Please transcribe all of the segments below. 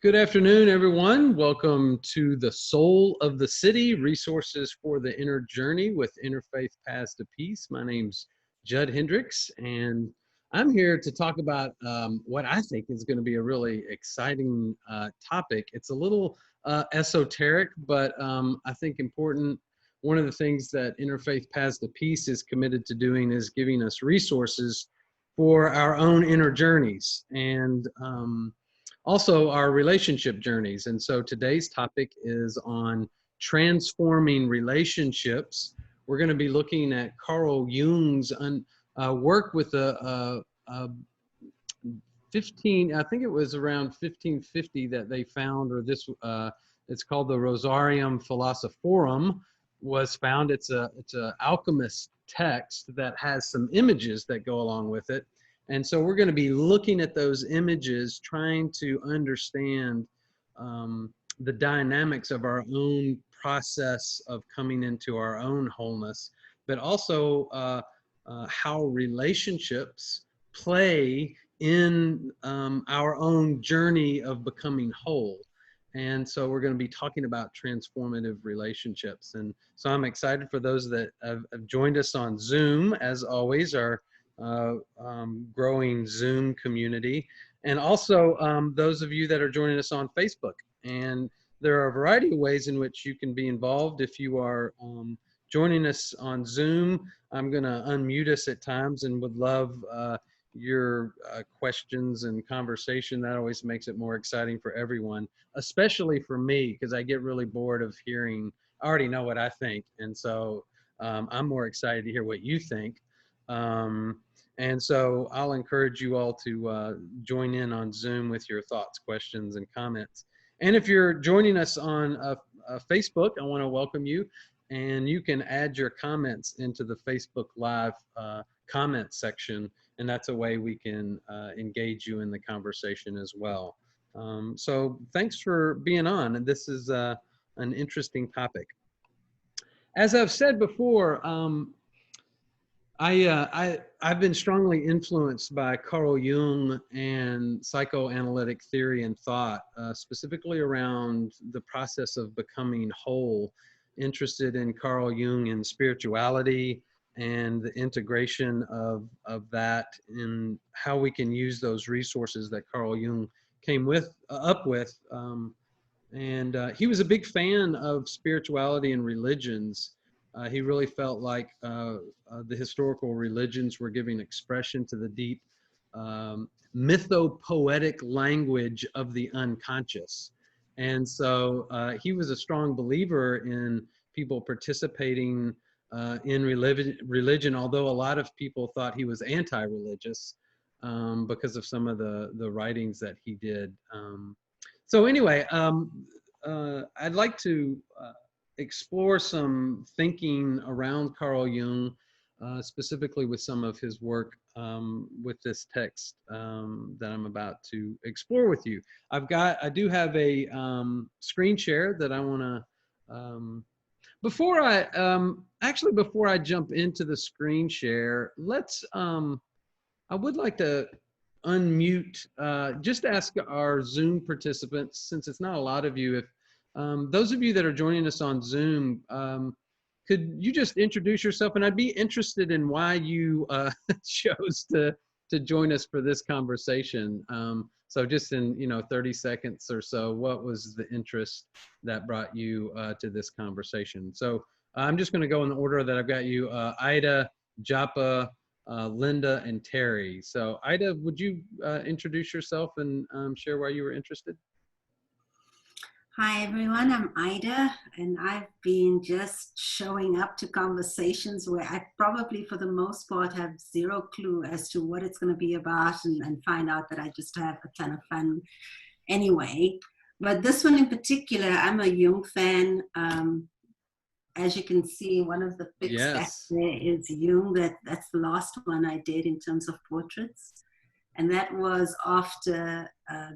Good afternoon, everyone. Welcome to the Soul of the City, Resources for the Inner Journey with Interfaith Paths to Peace. My name's Judd Hendricks, and I'm here to talk about what I think is going to be a really exciting topic. It's a little esoteric, but I think important. One of the things that Interfaith Paths to Peace is committed to doing is giving us resources for our own inner journeys. And also our relationship journeys. And so today's topic is on transforming relationships. We're going to be looking at Carl Jung's work with a 15, I think it was around 1550 that they found, or this, it's called the Rosarium Philosophorum, was found. It's a alchemist text that has some images that go along with it. And so we're going to be looking at those images, trying to understand the dynamics of our own process of coming into our own wholeness, but also how relationships play in our own journey of becoming whole. And so we're going to be talking about transformative relationships. And so I'm excited for those that have joined us on Zoom, as always, our growing Zoom community, and also those of you that are joining us on Facebook. And there are a variety of ways in which you can be involved. If you are joining us on Zoom, I'm going to unmute us at times and would love your questions and conversation. That always makes it more exciting for everyone, especially for me, because I get really bored of hearing, I already know what I think. And so I'm more excited to hear what you think. And so I'll encourage you all to join in on Zoom with your thoughts, questions, and comments. And if you're joining us on Facebook, I want to welcome you. And you can add your comments into the Facebook Live comment section. And that's a way we can engage you in the conversation as well. So thanks for being on. And this is an interesting topic. As I've said before, I've been strongly influenced by Carl Jung and psychoanalytic theory and thought, specifically around the process of becoming whole, interested in Carl Jung and spirituality and the integration of that and how we can use those resources that Carl Jung came up with. And he was a big fan of spirituality and religions. He really felt like the historical religions were giving expression to the deep mythopoetic language of the unconscious. And so he was a strong believer in people participating in religion, although a lot of people thought he was anti-religious because of some of the writings that he did. So anyway, I'd like to explore some thinking around Carl Jung, specifically with some of his work with this text that I'm about to explore with you. I do have a screen share that I want to, before I jump into the screen share, I would like to unmute, just ask our Zoom participants, since it's not a lot of you, if those of you that are joining us on Zoom, could you just introduce yourself? And I'd be interested in why you chose to join us for this conversation. So just in 30 seconds or so, what was the interest that brought you to this conversation? So I'm just going to go in the order that I've got you: Ida, Japa, Linda, and Terry. So Ida, would you introduce yourself and share why you were interested? Hi everyone, I'm Ida, and I've been just showing up to conversations where I probably for the most part have zero clue as to what it's going to be about, and find out that I just have a ton of fun anyway. But this one in particular, I'm a Jung fan. As you can see, one of the big stacks there is Jung. That's the last one I did in terms of portraits. And that was after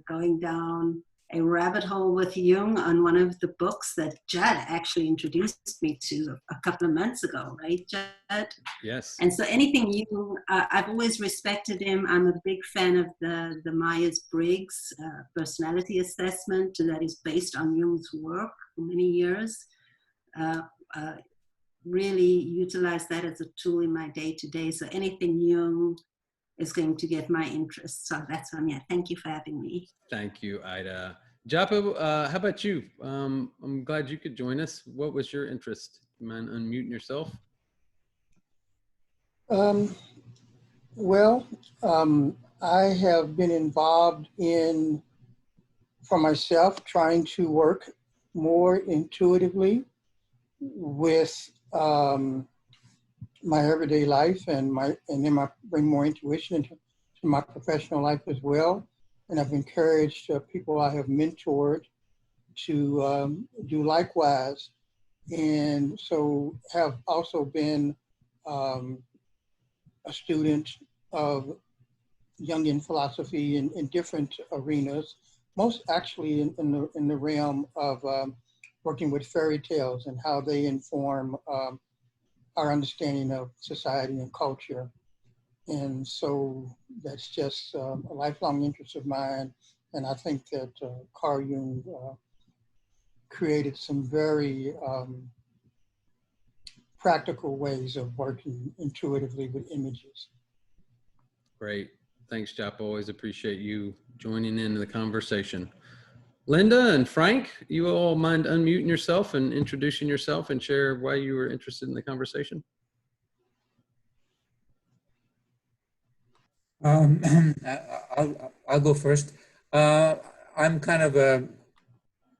going down a rabbit hole with Jung on one of the books that Judd actually introduced me to a couple of months ago, right, Judd? Yes. And so anything Jung, I've always respected him. I'm a big fan of the Myers-Briggs personality assessment that is based on Jung's work for many years. Really utilize that as a tool in my day-to-day. So anything Jung is going to get my interest. So that's why I'm here. Thank you for having me. Thank you, Ida. Japo, how about you? I'm glad you could join us. What was your interest? You mind unmuting yourself? I have been involved in, for myself, trying to work more intuitively with my everyday life and then bring more intuition into my professional life as well. And I've encouraged people I have mentored to do likewise. And so have also been a student of Jungian philosophy in different arenas, most actually in the realm of working with fairy tales and how they inform our understanding of society and culture. And so that's just a lifelong interest of mine. And I think that Carl Jung created some very practical ways of working intuitively with images. Great. Thanks, Jap. Always appreciate you joining in the conversation. Linda and Frank, you all mind unmuting yourself and introducing yourself and share why you were interested in the conversation? I'll go first. I'm kind of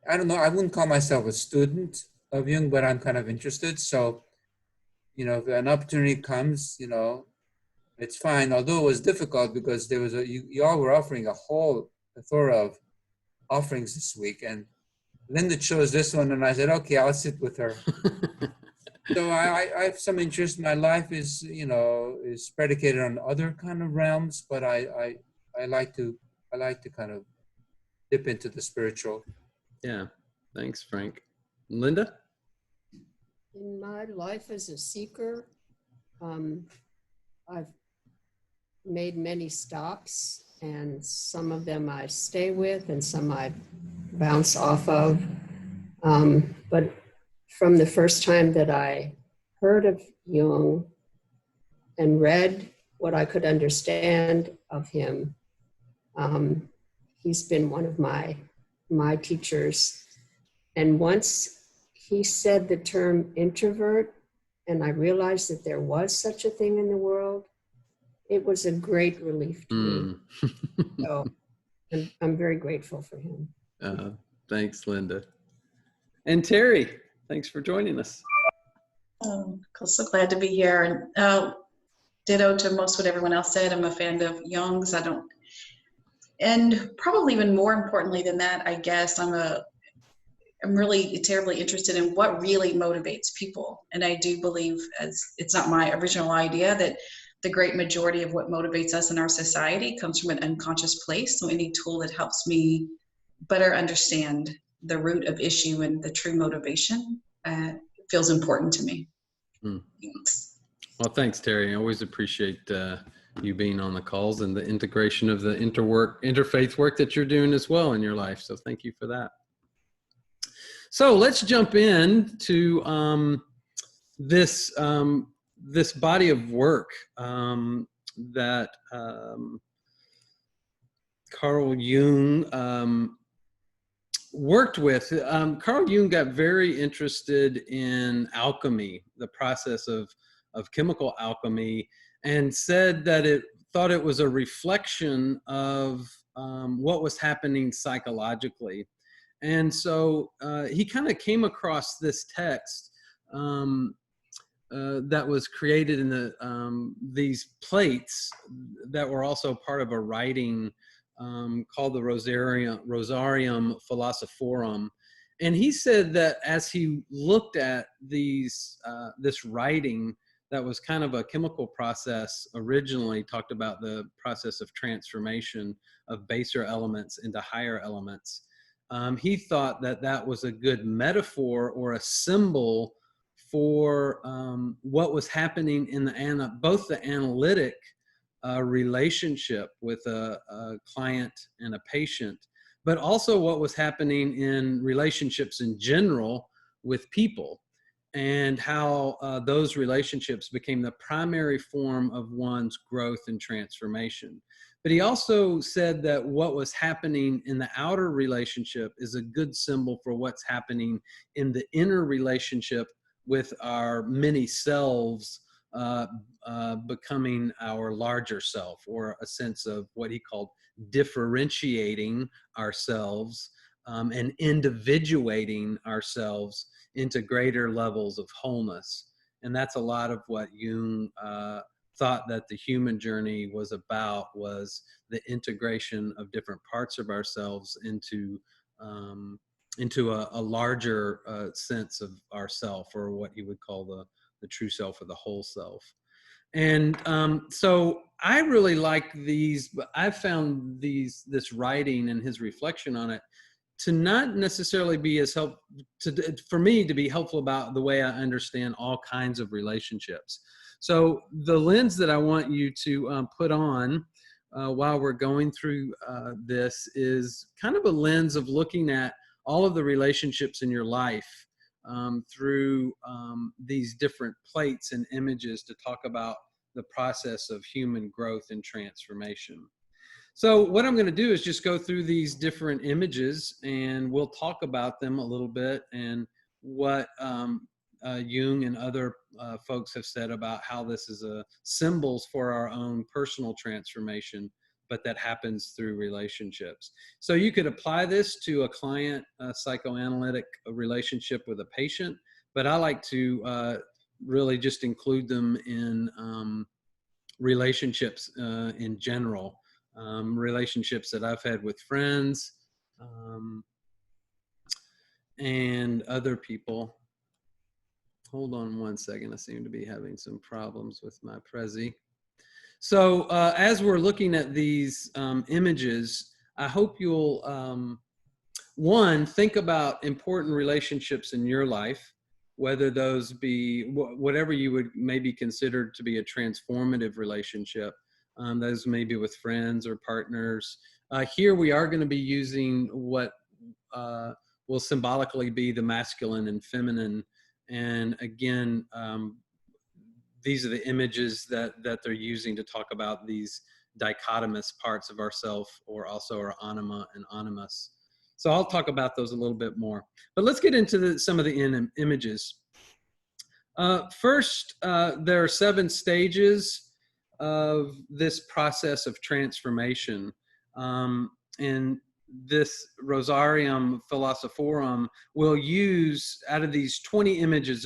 I don't know, I wouldn't call myself a student of Jung, but I'm kind of interested. So, you know, if an opportunity comes, you know, it's fine. Although it was difficult because there was you all were offering a whole plethora of offerings this week, and Linda chose this one, and I said, okay, I'll sit with her. So I have some interest. My life is, you know, is predicated on other kind of realms, but I like to kind of dip into the spiritual. Yeah, thanks, Frank. Linda? In my life as a seeker, I've made many stops, and some of them I stay with and some I bounce off of. But from the first time that I heard of Jung and read what I could understand of him, he's been one of my teachers. And once he said the term introvert, and I realized that there was such a thing in the world, it was a great relief to me. So I'm very grateful for him. Thanks, Linda. And Terry, thanks for joining us. So glad to be here. And ditto to most what everyone else said. I'm a fan of Jung's. And probably even more importantly than that, I guess I'm really terribly interested in what really motivates people. And I do believe, as it's not my original idea, that the great majority of what motivates us in our society comes from an unconscious place. So any tool that helps me better understand the root of issue and the true motivation feels important to me. Thanks. Well, thanks, Terry. I always appreciate you being on the calls and the integration of the interfaith work that you're doing as well in your life. So thank you for that. So let's jump into this body of work that Carl Jung worked with. Carl Jung got very interested in alchemy, the process of chemical alchemy, and said that thought it was a reflection of what was happening psychologically. And so he kind of came across this text that was created in these plates that were also part of a writing called the Rosarium Philosophorum. And he said that as he looked at this writing that was kind of a chemical process, originally talked about the process of transformation of baser elements into higher elements. he thought that that was a good metaphor or a symbol for what was happening in both the analytic relationship with a client and a patient, but also what was happening in relationships in general with people, and how those relationships became the primary form of one's growth and transformation. But he also said that what was happening in the outer relationship is a good symbol for what's happening in the inner relationship with our many selves becoming our larger self, or a sense of what he called differentiating ourselves and individuating ourselves into greater levels of wholeness. And that's a lot of what Jung thought that the human journey was about, was the integration of different parts of ourselves into a larger sense of ourself, or what he would call the true self, or the whole self. And so I really like these, but I've found this writing and his reflection on it to not necessarily be as for me to be helpful about the way I understand all kinds of relationships. So the lens that I want you to put on while we're going through this is kind of a lens of looking at all of the relationships in your life through these different plates and images to talk about the process of human growth and transformation. So what I'm going to do is just go through these different images, and we'll talk about them a little bit, and what Jung and other folks have said about how this is symbols for our own personal transformation, but that happens through relationships. So you could apply this to a client psychoanalytic relationship with a patient, but I like to really just include them in relationships in general. Relationships that I've had with friends and other people. Hold on one second. I seem to be having some problems with my Prezi. So as we're looking at these images, I hope you'll, one, think about important relationships in your life, whether those be whatever you would maybe consider to be a transformative relationship. Those may be with friends or partners. Here we are going to be using what will symbolically be the masculine and feminine. And again, these are the images that they're using to talk about these dichotomous parts of ourself, or also our anima and animus. So I'll talk about those a little bit more. But let's get into some of the images. First, there are 7 stages of this process of transformation. And this Rosarium Philosophorum will use, out of these 20 images,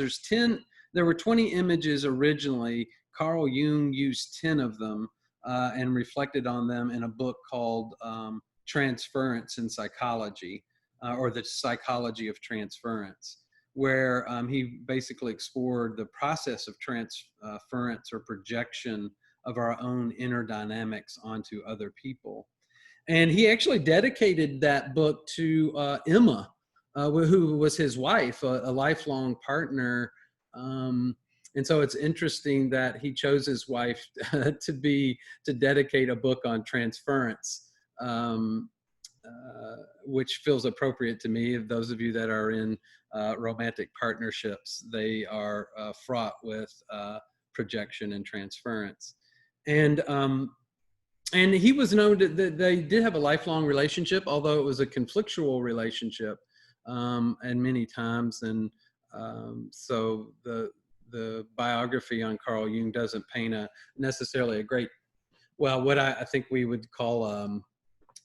there were 20 images originally. Carl Jung used 10 of them and reflected on them in a book called Transference in Psychology, or the Psychology of Transference, where he basically explored the process of transference or projection of our own inner dynamics onto other people. And he actually dedicated that book to Emma, who was his wife, a lifelong partner. And so it's interesting that he chose his wife to dedicate a book on transference, which feels appropriate to me. Of those of you that are in romantic partnerships, they are fraught with projection and transference. And he was known that they did have a lifelong relationship, although it was a conflictual relationship and many times. And so the biography on Carl Jung doesn't paint necessarily a great, well, what I think we would call,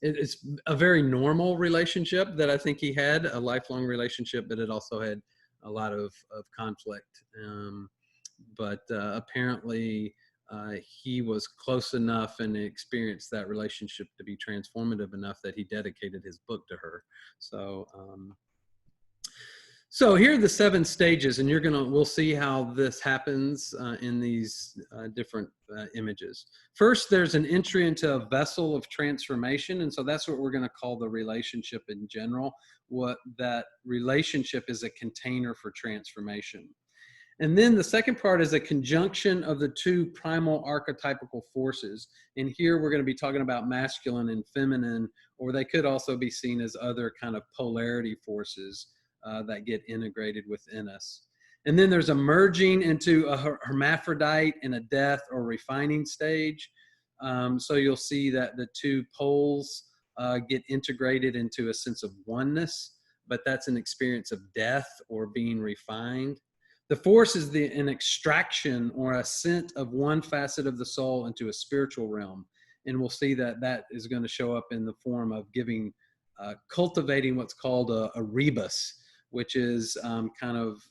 it's a very normal relationship that I think he had, a lifelong relationship, but it also had a lot of conflict. But apparently he was close enough and experienced that relationship to be transformative enough that he dedicated his book to her. So here are the 7 stages, and we'll see how this happens in these different images. First, there's an entry into a vessel of transformation, and so that's what we're going to call the relationship in general. What that relationship is, a container for transformation. And then the second part is a conjunction of the 2 primal archetypical forces. And here we're going to be talking about masculine and feminine, or they could also be seen as other kind of polarity forces that get integrated within us. And then there's a merging into a hermaphrodite and a death or refining stage. So you'll see that the 2 poles get integrated into a sense of oneness, but that's an experience of death or being refined. The force is an extraction or ascent of one facet of the soul into a spiritual realm. And we'll see that that is going to show up in the form of cultivating what's called a rebus, which is kind of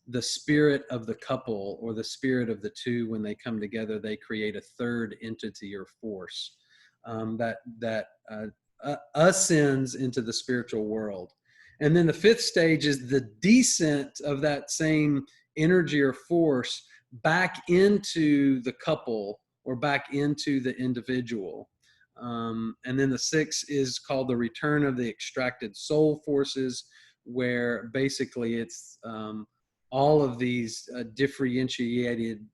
the spirit of the couple, or the spirit of the 2. When they come together, they create a third entity or force that ascends into the spiritual world. And then the 5th stage is the descent of that same energy or force back into the couple or back into the individual. And then the 6th is called the return of the extracted soul forces, where basically it's all of these differentiated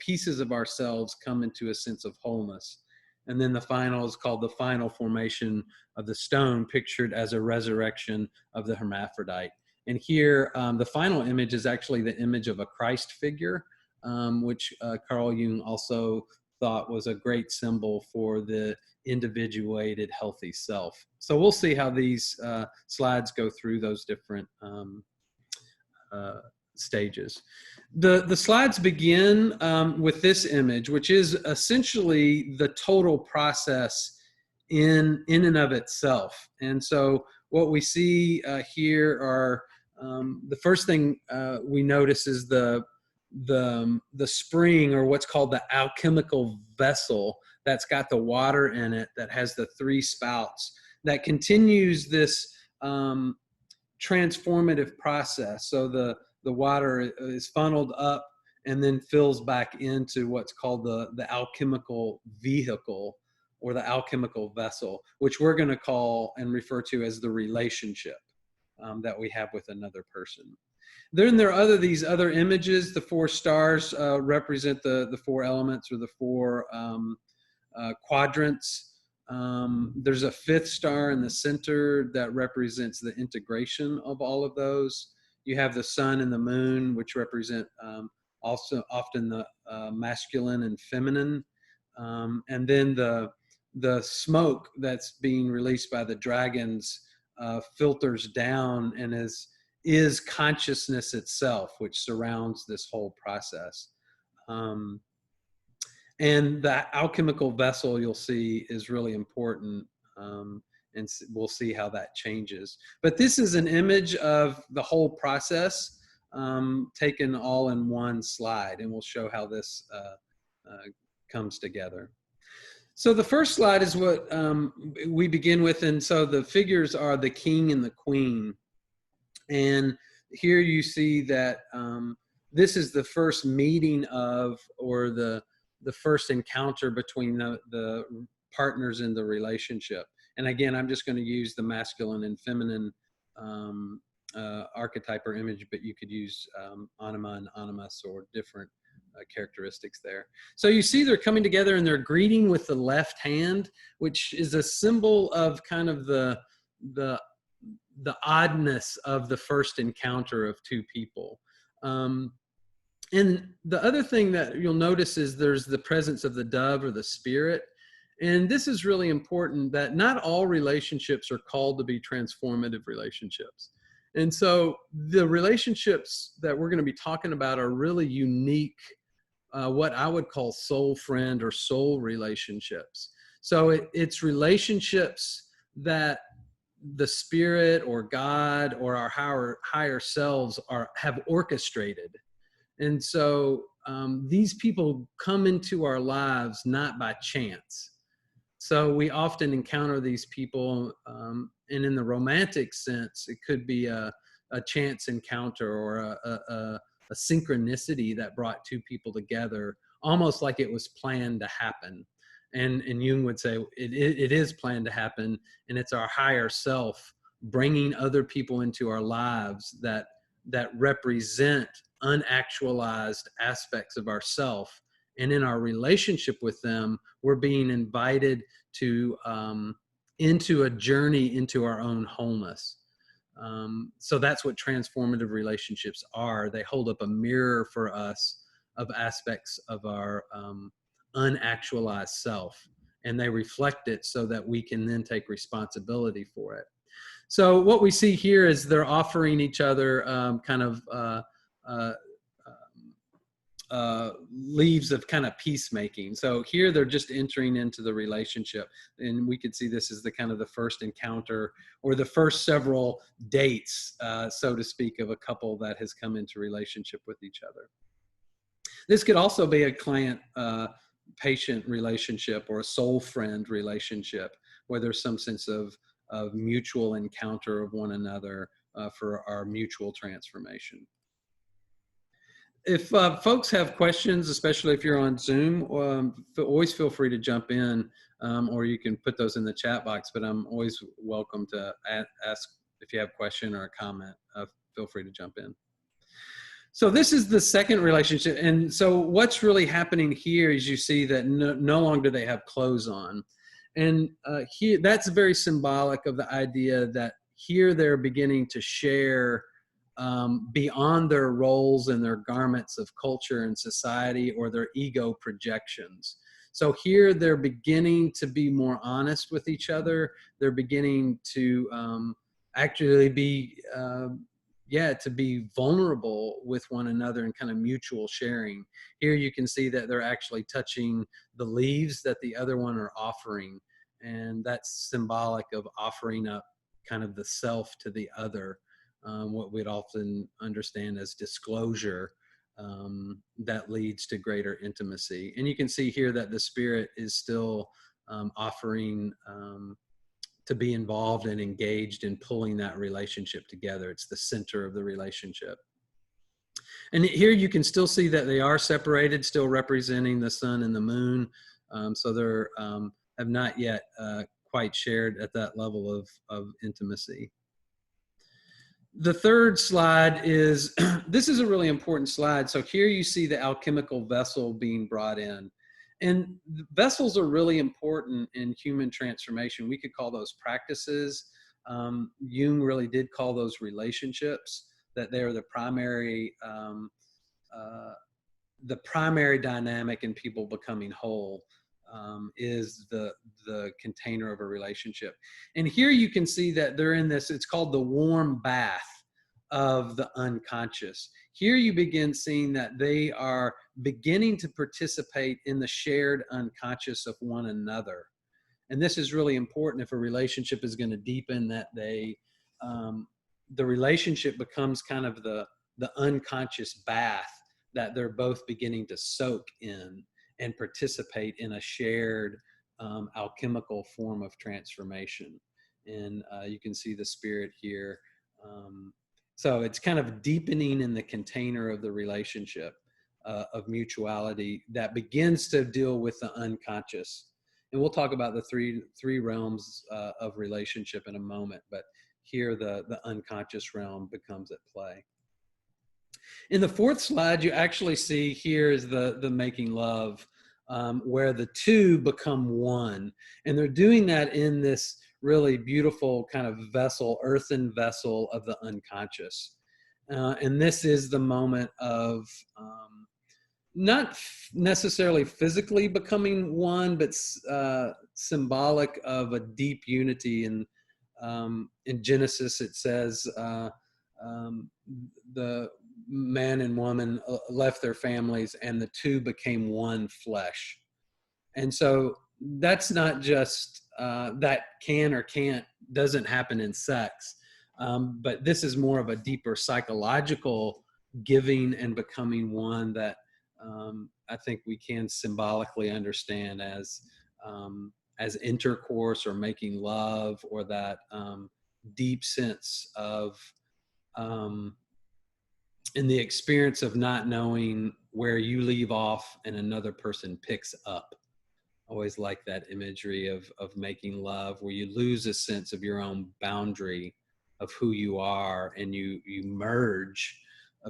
pieces of ourselves come into a sense of wholeness. And then the final is called the final formation of the stone, pictured as a resurrection of the hermaphrodite. And here, the final image is actually the image of a Christ figure, which Carl Jung also thought was a great symbol for the individuated, healthy self. So we'll see how these slides go through those different stages. The slides begin with this image, which is essentially the total process in and of itself. And so what we see here are the first thing we notice is the spring, or what's called the alchemical vessel, that's got the water in it, that has the 3 spouts, that continues this transformative process. So the water is funneled up and then fills back into what's called the alchemical vehicle, or the alchemical vessel, which we're going to call and refer to as the relationship that we have with another person. Then there are these other images. The 4 stars represent the 4 elements, or the 4 quadrants. There's a 5th star in the center that represents the integration of all of those. You have the sun and the moon, which represent also often the masculine and feminine. And then the smoke that's being released by the dragons filters down and is consciousness itself, which surrounds this whole process. And the alchemical vessel, you'll see, is really important, and we'll see how that changes. But this is an image of the whole process taken all in one slide, and we'll show how this comes together. So the first slide is what we begin with, and so the figures are the king and the queen. And here you see that this is the first meeting of, or the first encounter between the partners in the relationship. And again, I'm just going to use the masculine and feminine archetype or image, but you could use anima and animus, or different characteristics there. So you see they're coming together and they're greeting with the left hand, which is a symbol of kind of the oddness of the first encounter of 2 people. And the other thing that you'll notice is there's the presence of the dove, or the spirit. And this is really important, that not all relationships are called to be transformative relationships. And so the relationships that we're going to be talking about are really unique, what I would call soul friend or soul relationships. So it's relationships that the spirit or God or our higher selves have orchestrated. And so these people come into our lives not by chance. So we often encounter these people, and in the romantic sense, it could be a a chance encounter or a synchronicity that brought two people together, almost like it was planned to happen. And Jung would say it is planned to happen, and it's our higher self bringing other people into our lives that represent unactualized aspects of ourself. And in our relationship with them, we're being invited to into a journey into our own wholeness. So that's what transformative relationships are. They hold up a mirror for us of aspects of our unactualized self, and they reflect it so that we can then take responsibility for it. So what we see here is they're offering each other leaves of kind of peacemaking. So here they're just entering into the relationship, and we could see this as the kind of the first encounter or the first several dates, so to speak, of a couple that has come into relationship with each other. This could also be a client-patient relationship or a soul friend relationship where there's some sense of mutual encounter of one another for our mutual transformation. If folks have questions, especially if you're on Zoom, always feel free to jump in, or you can put those in the chat box, but I'm always welcome to ask if you have a question or a comment. Feel free to jump in. So this is the second relationship. And so what's really happening here is you see that no longer do they have clothes on. And here, that's very symbolic of the idea that here they're beginning to share beyond their roles and their garments of culture and society or their ego projections. So here they're beginning to be more honest with each other. They're beginning to actually be, to be vulnerable with one another and kind of mutual sharing. Here you can see that they're actually touching the leaves that the other one are offering. And that's symbolic of offering up kind of the self to the other. What we'd often understand as disclosure that leads to greater intimacy. And you can see here that the spirit is still offering to be involved and engaged in pulling that relationship together. It's the center of the relationship. And here you can still see that they are separated, still representing the sun and the moon. So they're have not yet quite shared at that level of intimacy. The third slide is, this is a really important slide. So here you see the alchemical vessel being brought in. And vessels are really important in human transformation. We could call those practices. Jung really did call those relationships, that they're the primary dynamic in people becoming whole. Is the container of a relationship. And here you can see that they're in this, it's called the warm bath of the unconscious. Here you begin seeing that they are beginning to participate in the shared unconscious of one another. And this is really important if a relationship is going to deepen, that they, the relationship becomes kind of the unconscious bath that they're both beginning to soak in and participate in a shared alchemical form of transformation. And you can see the spirit here. So it's kind of deepening in the container of the relationship of mutuality that begins to deal with the unconscious. And we'll talk about the three realms of relationship in a moment, but here the unconscious realm becomes at play. In the fourth slide, you actually see here is the making love, where the two become one. And they're doing that in this really beautiful kind of vessel, earthen vessel of the unconscious. And this is the moment of not necessarily physically becoming one, but symbolic of a deep unity. And in Genesis, it says the man and woman left their families and the two became one flesh. And so that's not just that can or can't, doesn't happen in sex, but this is more of a deeper psychological giving and becoming one that I think we can symbolically understand as intercourse or making love, or that deep sense of in the experience of not knowing where you leave off and another person picks up. Always like that imagery of making love, where you lose a sense of your own boundary of who you are, and you merge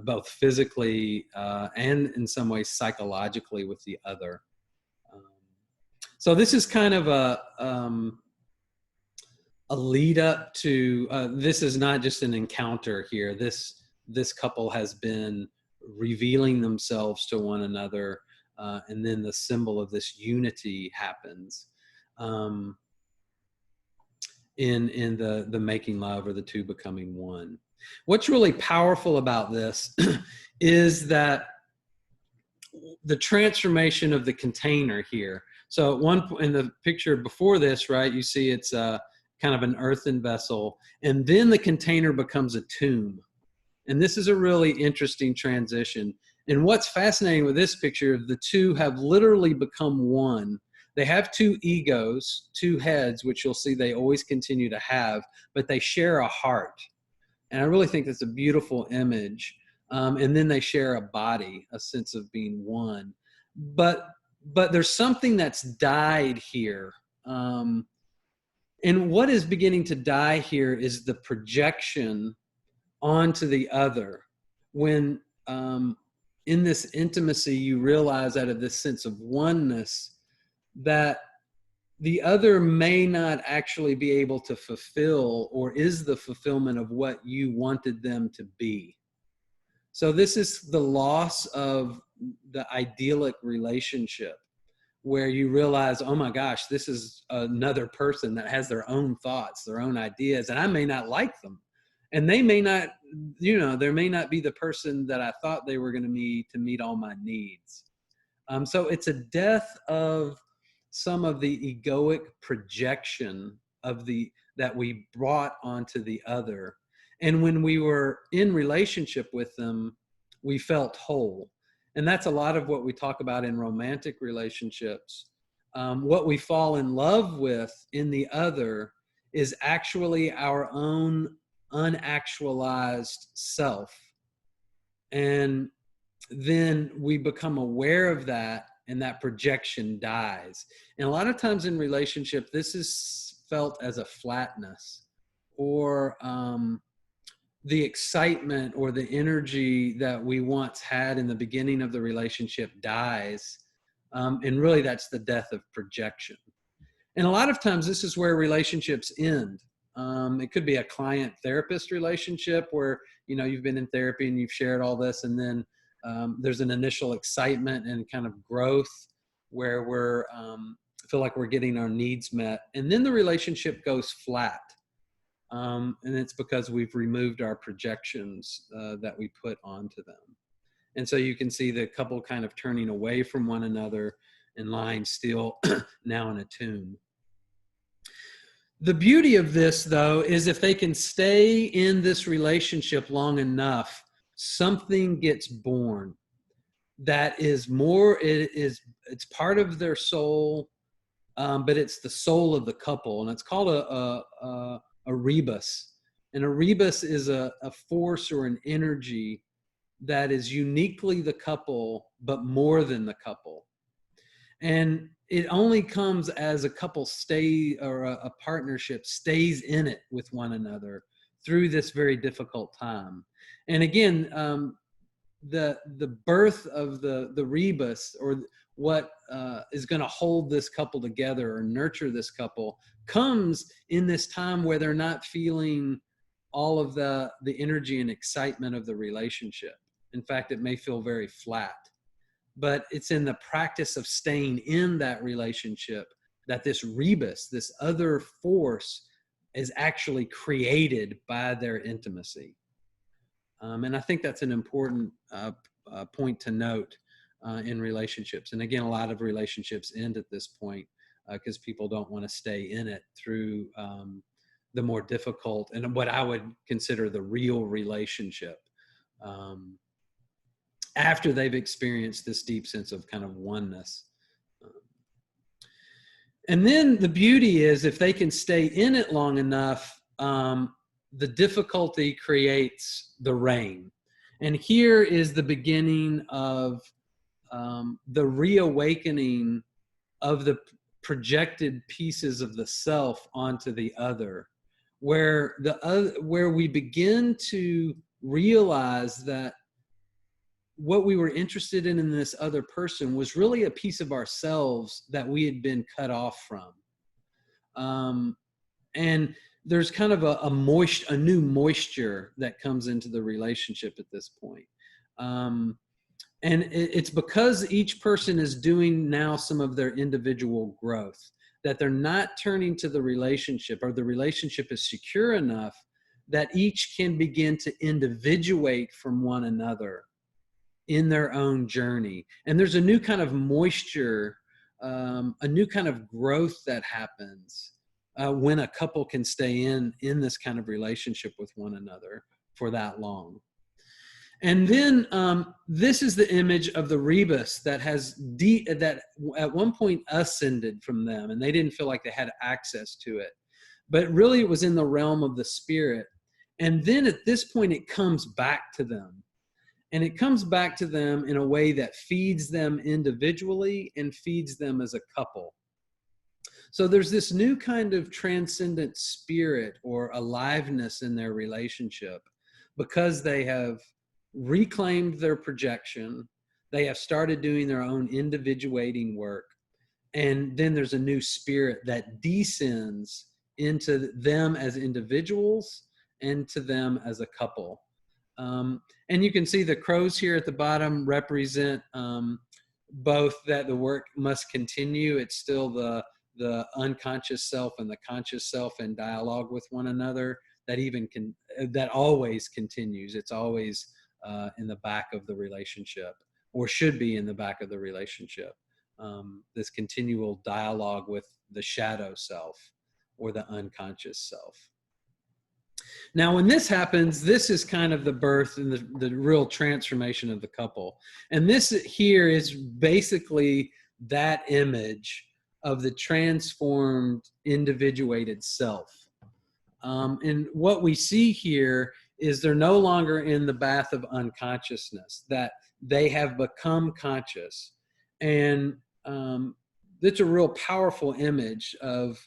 both physically and in some ways psychologically with the other. So this is kind of a lead up to, this is not just an encounter here. This couple has been revealing themselves to one another, and then the symbol of this unity happens in the making love, or the two becoming one. What's really powerful about this is that the transformation of the container here. So at one point in the picture before this, right, you see it's kind of an earthen vessel, and then the container becomes a tomb. And this is a really interesting transition. And what's fascinating with this picture, the two have literally become one. They have two egos, two heads, which you'll see they always continue to have, but they share a heart. And I really think that's a beautiful image. And then they share a body, a sense of being one. But there's something that's died here. And what is beginning to die here is the projection onto the other. When in this intimacy, you realize out of this sense of oneness that the other may not actually be able to fulfill, or is the fulfillment of what you wanted them to be. So this is the loss of the idyllic relationship, where you realize, oh my gosh, this is another person that has their own thoughts, their own ideas, and I may not like them. And they may not, there may not be the person that I thought they were going to meet all my needs. So it's a death of some of the egoic projection that we brought onto the other. And when we were in relationship with them, we felt whole. And that's a lot of what we talk about in romantic relationships. What we fall in love with in the other is actually our own unactualized self. And then we become aware of that, and that projection dies. And a lot of times in relationship, this is felt as a flatness, or the excitement or the energy that we once had in the beginning of the relationship dies. And really that's the death of projection. And a lot of times this is where relationships end. It could be a client-therapist relationship where, you've been in therapy and you've shared all this, and then there's an initial excitement and kind of growth where we're feel like we're getting our needs met, and then the relationship goes flat, and it's because we've removed our projections that we put onto them. And so you can see the couple kind of turning away from one another and lying still now in a tomb. The beauty of this, though, is if they can stay in this relationship long enough, something gets born that is more, it's part of their soul, but it's the soul of the couple. And it's called a rebus. And a rebus is a force or an energy that is uniquely the couple, but more than the couple. And it only comes as a couple or a partnership stays in it with one another through this very difficult time. And again, the birth of the rebus, or what is going to hold this couple together or nurture this couple, comes in this time where they're not feeling all of the energy and excitement of the relationship. In fact, it may feel very flat. But it's in the practice of staying in that relationship that this rebus, this other force, is actually created by their intimacy. And I think that's an important point to note in relationships. And again, a lot of relationships end at this point because people don't want to stay in it through the more difficult and what I would consider the real relationship. After they've experienced this deep sense of kind of oneness. And then the beauty is if they can stay in it long enough, the difficulty creates the rain. And here is the beginning of the reawakening of the projected pieces of the self onto the other, where we begin to realize that what we were interested in this other person was really a piece of ourselves that we had been cut off from. And there's kind of a new moisture that comes into the relationship at this point. And it's because each person is doing now some of their individual growth, that they're not turning to the relationship, or the relationship is secure enough that each can begin to individuate from one another in their own journey. And there's a new kind of moisture, a new kind of growth that happens when a couple can stay in this kind of relationship with one another for that long. And then this is the image of the rebus that that at one point ascended from them, and they didn't feel like they had access to it. But really it was in the realm of the spirit. And then at this point it comes back to them. And it comes back to them in a way that feeds them individually and feeds them as a couple. So there's this new kind of transcendent spirit or aliveness in their relationship because they have reclaimed their projection. They have started doing their own individuating work. And then there's a new spirit that descends into them as individuals and to them as a couple. And you can see the crows here at the bottom represent both that the work must continue. It's still the unconscious self and the conscious self in dialogue with one another that always continues. It's always in the back of the relationship, or should be in the back of the relationship. This continual dialogue with the shadow self or the unconscious self. Now, when this happens, this is kind of the birth and the real transformation of the couple. And this here is basically that image of the transformed, individuated self. And what we see here is they're no longer in the bath of unconsciousness, that they have become conscious. And it's a real powerful image of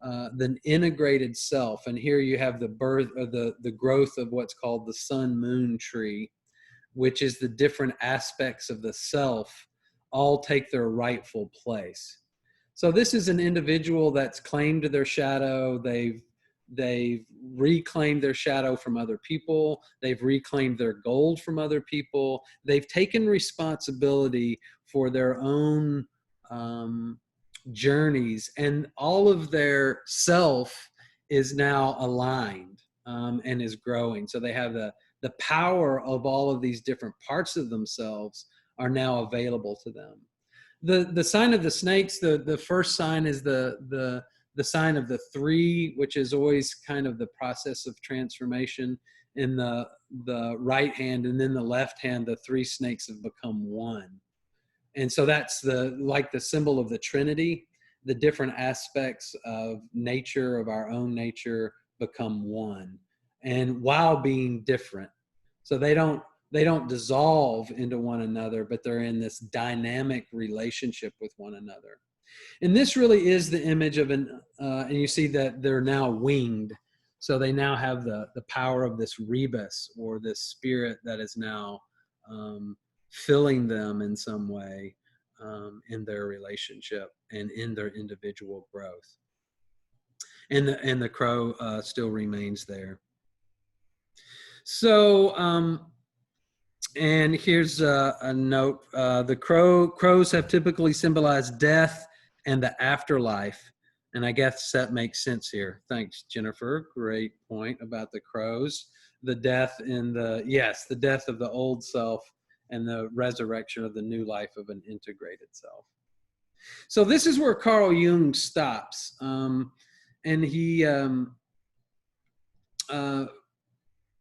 the integrated self. And here you have the birth of the growth of what's called the sun-moon tree, which is the different aspects of the self all take their rightful place. So this is an individual that's claimed their shadow. They've reclaimed their shadow from other people. They've reclaimed their gold from other people. They've taken responsibility for their own journeys, and all of their self is now aligned and is growing. So they have the power of all of these different parts of themselves are now available to them. The sign of the snakes, the first sign is the sign of the three, which is always kind of the process of transformation in the right hand, and then the left hand, the three snakes have become one. And so that's like the symbol of the Trinity. The different aspects of nature, of our own nature, become one, and while being different. So they don't dissolve into one another, but they're in this dynamic relationship with one another. And this really is the image of and you see that they're now winged. So they now have the power of this rebus, or this spirit that is now filling them in some way in their relationship and in their individual growth. And the crow still remains there. So, and here's a note. The crows have typically symbolized death and the afterlife. And I guess that makes sense here. Thanks, Jennifer. Great point about the crows. The death the death of the old self and the resurrection of the new life of an integrated self. So this is where Carl Jung stops. And he,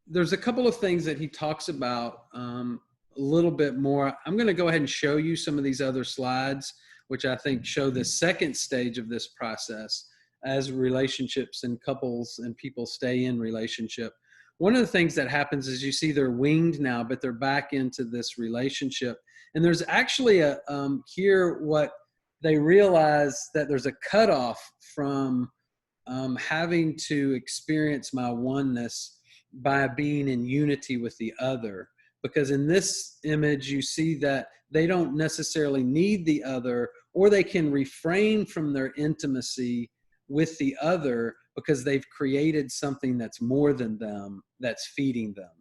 there's a couple of things that he talks about a little bit more. I'm going to go ahead and show you some of these other slides, which I think show the second stage of this process. as relationships and couples and people stay in relationship, one of the things that happens is you see they're winged now, but they're back into this relationship. And there's actually a, here what they realize that there's a cutoff from having to experience my oneness by being in unity with the other. Because in this image, you see that they don't necessarily need the other, or they can refrain from their intimacy with the other because they've created something that's more than them, that's feeding them.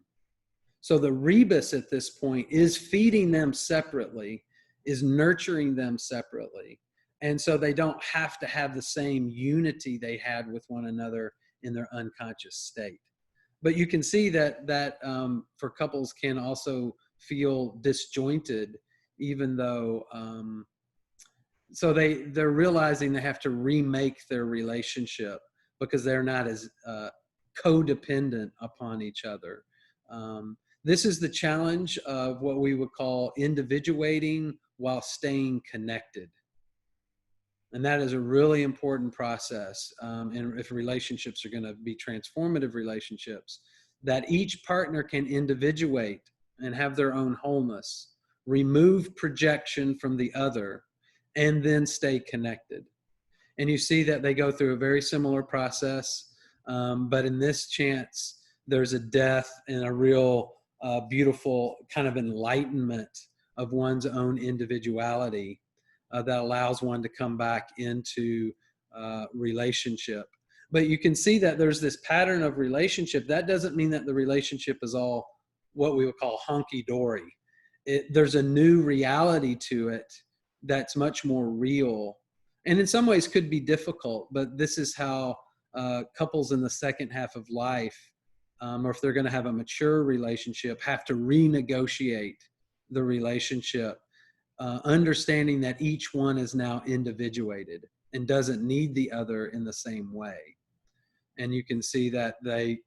So the rebus at this point is feeding them separately, is nurturing them separately. And so they don't have to have the same unity they had with one another in their unconscious state. But you can see that for couples can also feel disjointed, even though, so they're realizing they have to remake their relationship because they're not as codependent upon each other. This is the challenge of what we would call individuating while staying connected. And that is a really important process. And if relationships are going to be transformative relationships, that each partner can individuate and have their own wholeness, remove projection from the other, and then stay connected. And you see that they go through a very similar process. But in this chance, there's a death and a real beautiful kind of enlightenment of one's own individuality. That allows one to come back into relationship. But you can see that there's this pattern of relationship. That doesn't mean that the relationship is all what we would call hunky-dory. There's a new reality to it that's much more real. And in some ways could be difficult, but this is how couples in the second half of life, or if they're going to have a mature relationship, have to renegotiate the relationship. Understanding that each one is now individuated and doesn't need the other in the same way. And you can see that they,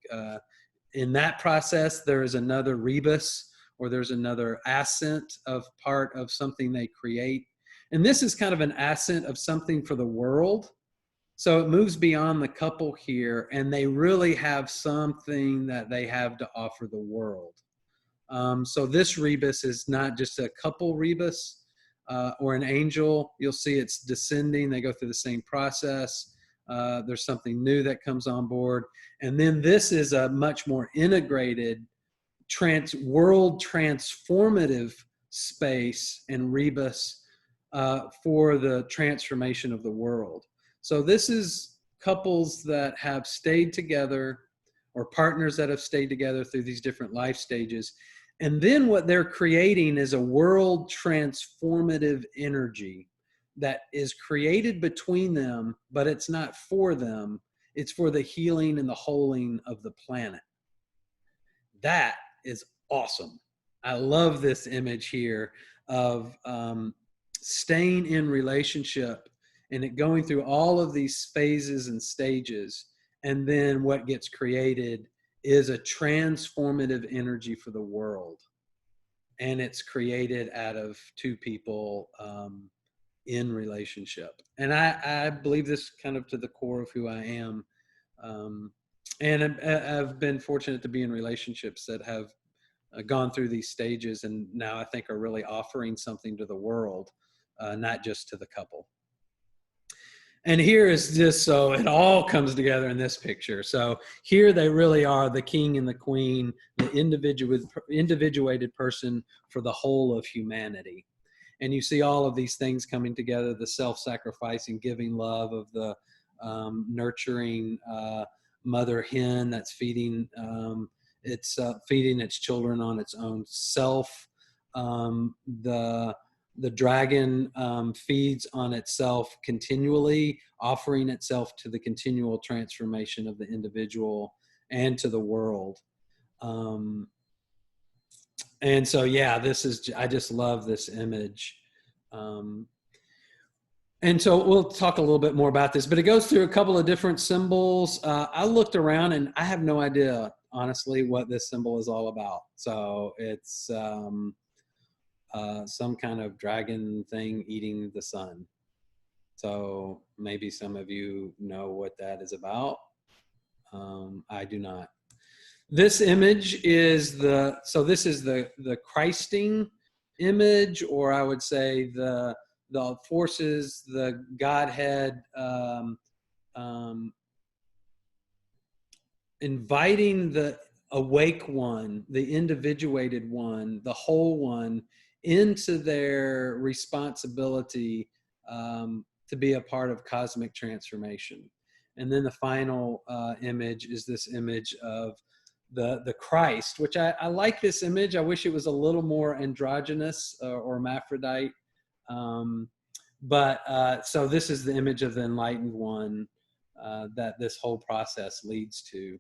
in that process, there is another rebus, or there's another ascent of part of something they create. And this is kind of an ascent of something for the world. So it moves beyond the couple here, and they really have something that they have to offer the world. So this rebus is not just a couple rebus, or an angel. You'll see it's descending. They go through the same process. There's something new that comes on board. And then this is a much more integrated world transformative space and rebus for the transformation of the world. So this is couples that have stayed together, or partners that have stayed together through these different life stages. And then what they're creating is a world transformative energy that is created between them, but it's not for them. It's for the healing and the holing of the planet. That is awesome. I love this image here of staying in relationship and it going through all of these phases and stages. And then what gets created is a transformative energy for the world. And it's created out of two people in relationship. And I believe this kind of to the core of who I am. And I've been fortunate to be in relationships that have gone through these stages, and now I think are really offering something to the world, not just to the couple. And here is just so it all comes together in this picture. So here they really are the king and the queen, the individuated person for the whole of humanity. And you see all of these things coming together, the self-sacrificing, giving love of the nurturing mother hen that's feeding its children on its own self. The dragon feeds on itself continually, offering itself to the continual transformation of the individual and to the world. And so, yeah, I just love this image. And so we'll talk a little bit more about this, but it goes through a couple of different symbols. I looked around and I have no idea, honestly, what this symbol is all about. So it's some kind of dragon thing eating the sun. So Maybe some of you know what that is about. I do not. This image is this is the Christing image, or I would say the forces, the Godhead, inviting the awake one, the individuated one, the whole one, into their responsibility to be a part of cosmic transformation. And then the final image is this image of the Christ, which I like this image. I wish it was a little more androgynous or hermaphrodite. So this is the image of the enlightened one that this whole process leads to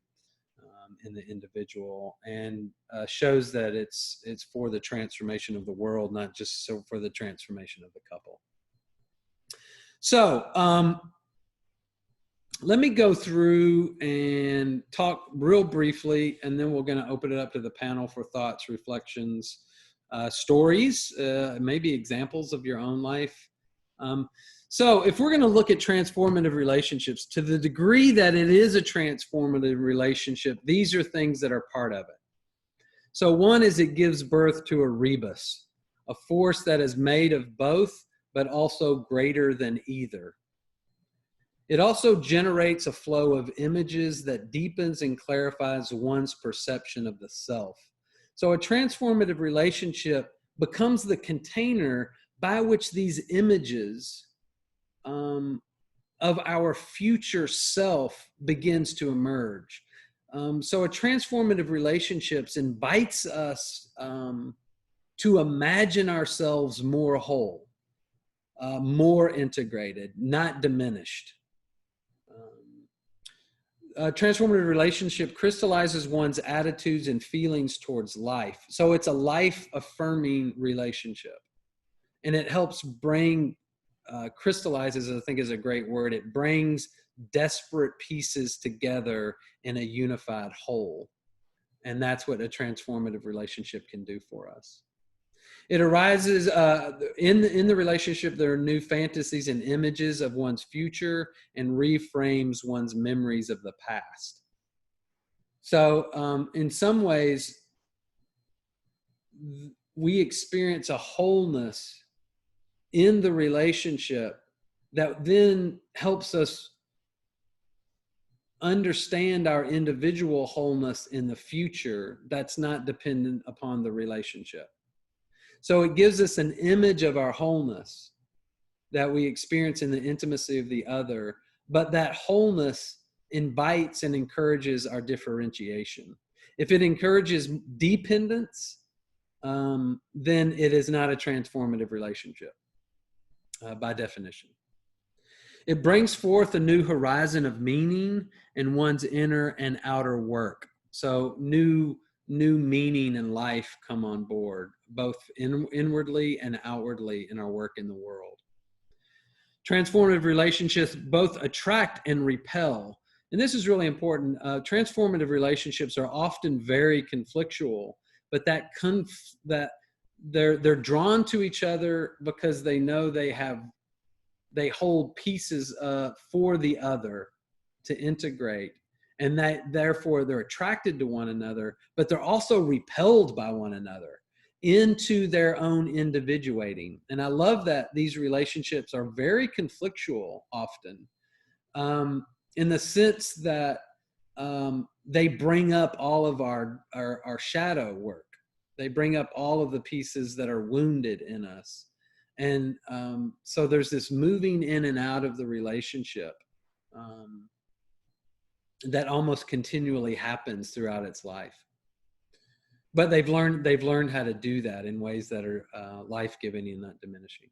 in the individual, and shows that it's for the transformation of the world, not just for the transformation of the couple. So let me go through and talk real briefly, and then we're going to open it up to the panel for thoughts, reflections, stories, maybe examples of your own life. So if we're going to look at transformative relationships, to the degree that it is a transformative relationship, these are things that are part of it. So one is it gives birth to a rebus, a force that is made of both, but also greater than either. It also generates a flow of images that deepens and clarifies one's perception of the self. So a transformative relationship becomes the container by which these images of our future self begins to emerge. So a transformative relationships invites us to imagine ourselves more whole, more integrated, not diminished. A transformative relationship crystallizes one's attitudes and feelings towards life. So it's a life-affirming relationship. And it helps bring, crystallizes, I think is a great word, it brings desperate pieces together in a unified whole. And that's what a transformative relationship can do for us. It arises in the relationship, there are new fantasies and images of one's future and reframes one's memories of the past. So in some ways, we experience a wholeness in the relationship that then helps us understand our individual wholeness in the future that's not dependent upon the relationship. So it gives us an image of our wholeness that we experience in the intimacy of the other, but that wholeness invites and encourages our differentiation. If it encourages dependence, then it is not a transformative relationship by definition. It brings forth a new horizon of meaning in one's inner and outer work. So new meaning in life come on board, both inwardly and outwardly in our work in the world. Transformative relationships both attract and repel. And this is really important. Transformative relationships are often very conflictual, but that they're drawn to each other because they know they hold pieces for the other to integrate, and that therefore they're attracted to one another, but they're also repelled by one another into their own individuating. And I love that these relationships are very conflictual often, in the sense that they bring up all of our shadow work. They bring up all of the pieces that are wounded in us. And so there's this moving in and out of the relationship that almost continually happens throughout its life. But they've learned how to do that in ways that are life-giving and not diminishing.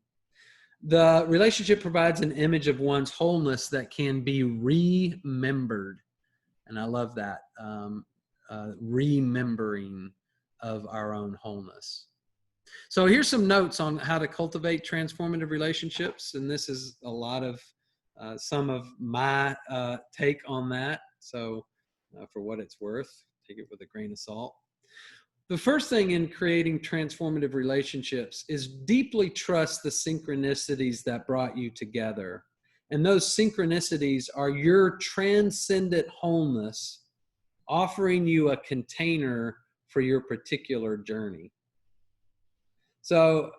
The relationship provides an image of one's wholeness that can be remembered. And I love that, remembering of our own wholeness. So here's some notes on how to cultivate transformative relationships. And this is a lot of some of my take on that. So for what it's worth, take it with a grain of salt. The first thing in creating transformative relationships is deeply trust the synchronicities that brought you together. And those synchronicities are your transcendent wholeness offering you a container for your particular journey. So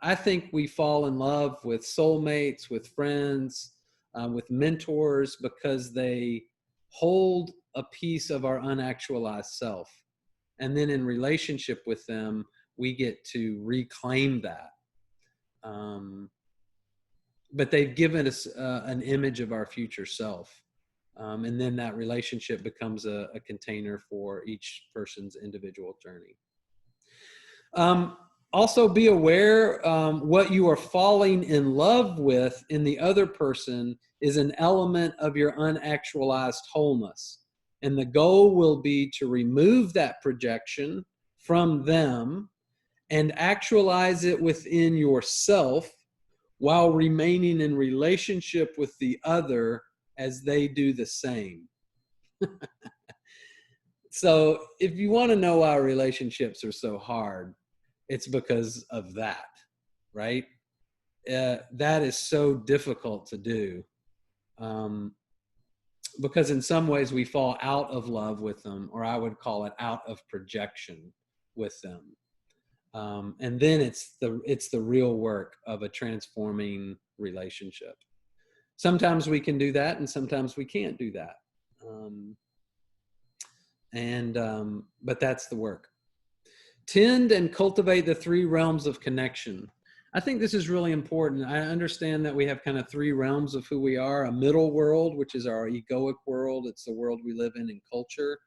I think we fall in love with soulmates, with friends, with mentors, because they hold a piece of our unactualized self. And then in relationship with them, we get to reclaim that. But they've given us an image of our future self. And then that relationship becomes a container for each person's individual journey. Also be aware what you are falling in love with in the other person is an element of your unactualized wholeness. And the goal will be to remove that projection from them and actualize it within yourself while remaining in relationship with the other as they do the same. So if you want to know why relationships are so hard, it's because of that, right? That is so difficult to do because in some ways we fall out of love with them, or I would call it out of projection with them. And then it's the real work of a transforming relationship. Sometimes we can do that, and sometimes we can't do that. But that's the work. Tend and cultivate the 3 realms of connection. I think this is really important. I understand that we have kind of 3 realms of who we are: a middle world, which is our egoic world. It's the world we live in culture.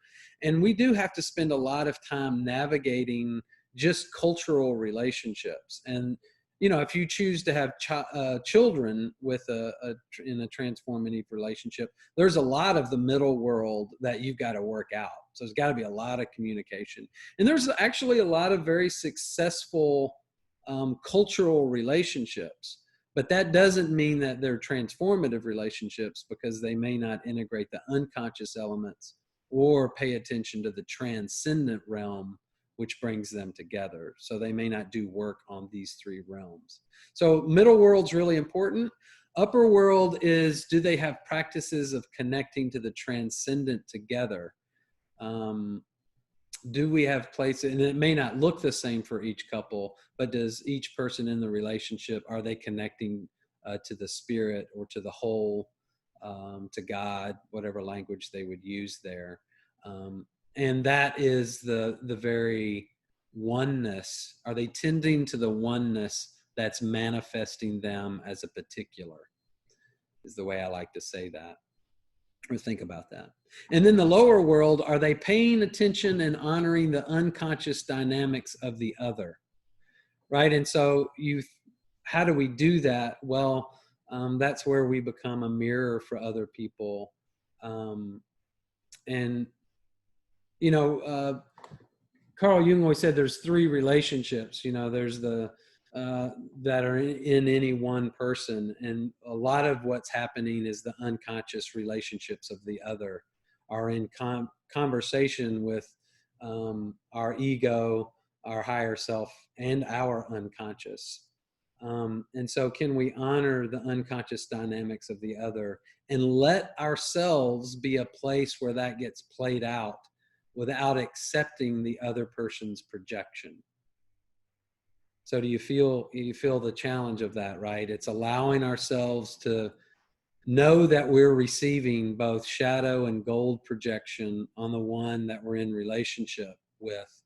And we do have to spend a lot of time navigating just cultural relationships. And, you know, if you choose to have children with in a transformative relationship, there's a lot of the middle world that you've got to work out. So there's got to be a lot of communication. And there's actually a lot of very successful cultural relationships, but that doesn't mean that they're transformative relationships, because they may not integrate the unconscious elements or pay attention to the transcendent realm, which brings them together. So they may not do work on these 3 realms. So middle world's really important. Upper world is, do they have practices of connecting to the transcendent together? Do we have places, and it may not look the same for each couple, but does each person in the relationship, are they connecting to the spirit or to the whole, to God, whatever language they would use there? And that is the very oneness. Are they tending to the oneness that's manifesting them as a particular, is the way I like to say that, or think about that. And then the lower world, are they paying attention and honoring the unconscious dynamics of the other, right? And so how do we do that? Well, that's where we become a mirror for other people. And, you know, Carl Jung always said there's 3 relationships. You know, there's the that are in any one person, and a lot of what's happening is the unconscious relationships of the other are in conversation with our ego, our higher self, and our unconscious. And so can we honor the unconscious dynamics of the other and let ourselves be a place where that gets played out without accepting the other person's projection? So do you feel the challenge of that, right? It's allowing ourselves to know that we're receiving both shadow and gold projection on the one that we're in relationship with,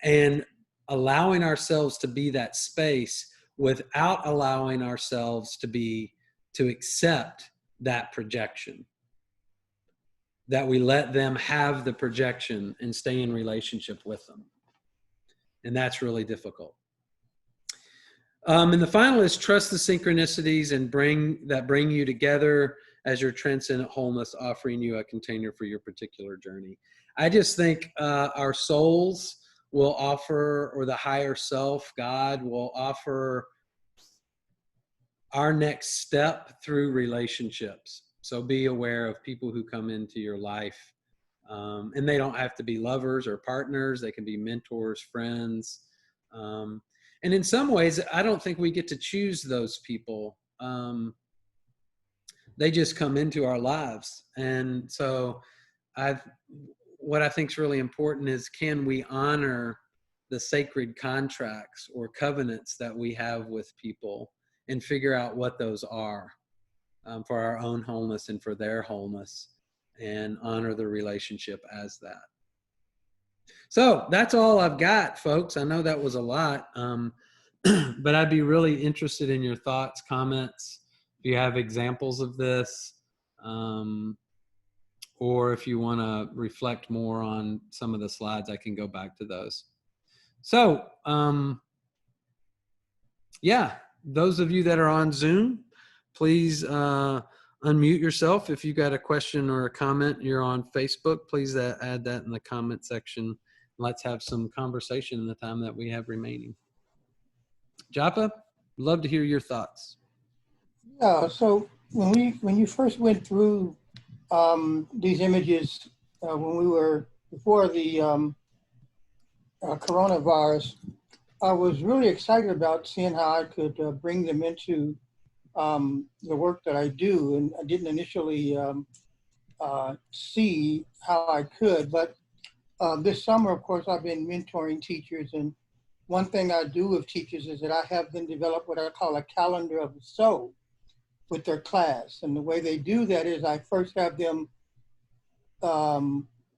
and allowing ourselves to be that space without allowing ourselves to accept that projection. That we let them have the projection and stay in relationship with them. And that's really difficult. And the final is trust the synchronicities and bring you together as your transcendent wholeness, offering you a container for your particular journey. I just think our souls will offer, or the higher self, God, will offer our next step through relationships. So be aware of people who come into your life. And they don't have to be lovers or partners. They can be mentors, friends. And in some ways, I don't think we get to choose those people. they just come into our lives. And so what I think is really important is, can we honor the sacred contracts or covenants that we have with people and figure out what those are, for our own wholeness and for their wholeness, and honor the relationship as that. So that's all I've got, folks. I know that was a lot, but I'd be really interested in your thoughts, comments, if you have examples of this, or if you want to reflect more on some of the slides, I can go back to those. So, yeah, those of you that are on Zoom, please unmute yourself. If you got a question or a comment, you're on Facebook, please add that in the comment section. Let's have some conversation in the time that we have remaining. Japa, love to hear your thoughts. Yeah, so when you first went through these images, when we were before the coronavirus, I was really excited about seeing how I could bring them into the work that I do, and I didn't initially see how I could, but this summer, of course, I've been mentoring teachers, and one thing I do with teachers is that I have them develop what I call a calendar of the soul with their class. And the way they do that is I first have them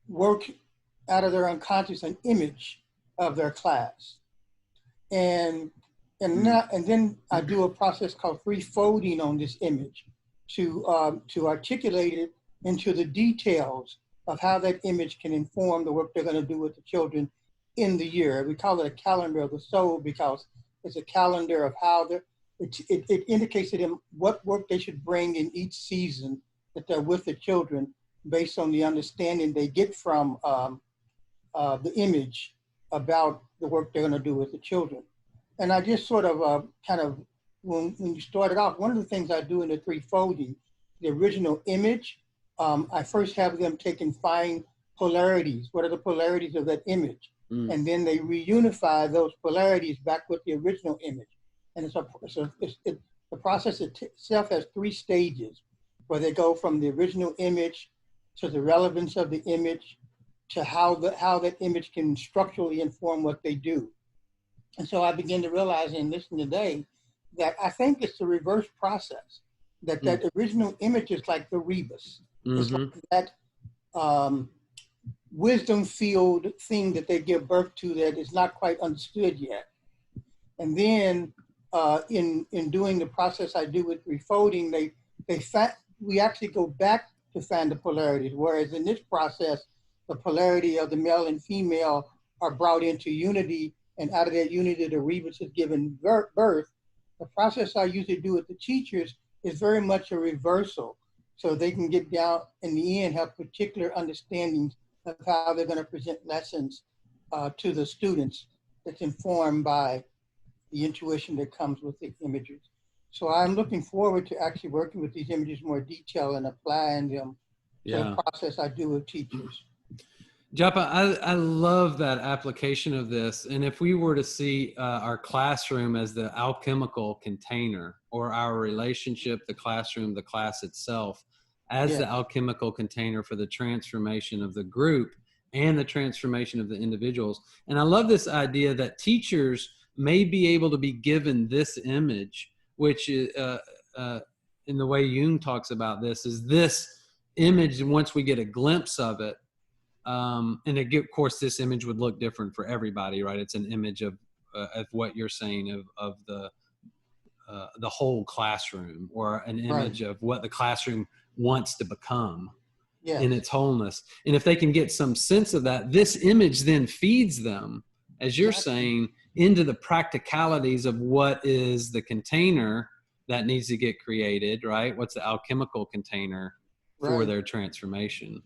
work out of their unconscious an image of their class. And then I do a process called refolding on this image to articulate it into the details of how that image can inform the work they're going to do with the children in the year. We call it a calendar of the soul because it's a calendar of how it indicates to them what work they should bring in each season that they're with the children, based on the understanding they get from the image about the work they're going to do with the children. And I just sort of when you started off, one of the things I do in the refolding, the original image, I first have them take and find polarities. What are the polarities of that image? And then they reunify those polarities back with the original image. And the process itself has 3 stages, where they go from the original image to the relevance of the image to how that image can structurally inform what they do. And so I began to realize in listening today that I think it's the reverse process, that that original image is like the rebus. It's like that wisdom field thing that they give birth to that is not quite understood yet. And then in doing the process I do with refolding, we actually go back to find the polarities, whereas in this process, the polarity of the male and female are brought into unity, and out of that unity, the rebus is given birth. The process I usually do with the teachers is very much a reversal, so they can get down in the end, have particular understandings of how they're going to present lessons to the students that's informed by the intuition that comes with the images. So I'm looking forward to actually working with these images in more detail and applying them to the process I do with teachers. Japa, I love that application of this. And if we were to see our classroom as the alchemical container, or our relationship, the classroom, the class itself, as the alchemical container for the transformation of the group and the transformation of the individuals. And I love this idea that teachers may be able to be given this image, which is, in the way Jung talks about this, is this image, once we get a glimpse of it, and of course, this image would look different for everybody, right? It's an image of what you're saying of the whole classroom, or an image of what the classroom wants to become in its wholeness. And if they can get some sense of that, this image then feeds them, as you're saying, into the practicalities of what is the container that needs to get created, right? What's the alchemical container for their transformation?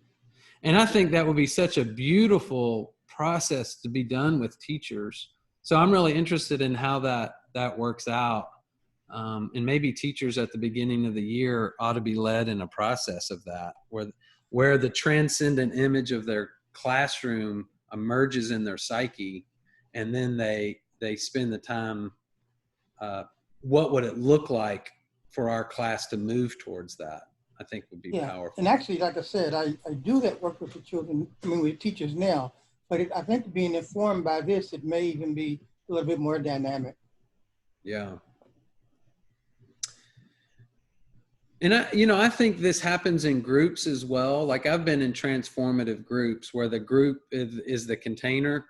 And I think that would be such a beautiful process to be done with teachers. So I'm really interested in how that works out. And maybe teachers at the beginning of the year ought to be led in a process of that, where the transcendent image of their classroom emerges in their psyche, and then they spend the time, what would it look like for our class to move towards that? I think would be Yeah, powerful. and actually, like I said, I do that work with the children, I mean, with teachers now, but I think being informed by this, it may even be a little bit more dynamic. Yeah. And I think this happens in groups as well. Like I've been in transformative groups where the group is the container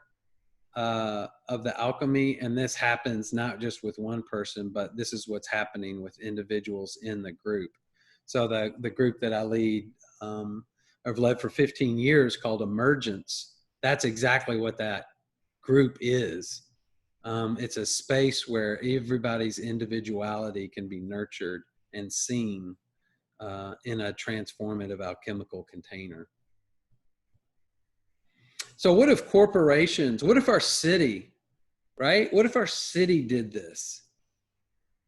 of the alchemy. And this happens not just with one person, but this is what's happening with individuals in the group. So the group that I lead, I've led for 15 years, called Emergence. That's exactly what that group is. It's a space where everybody's individuality can be nurtured and seen in a transformative alchemical container. So what if corporations, what if our city, right? What if our city did this?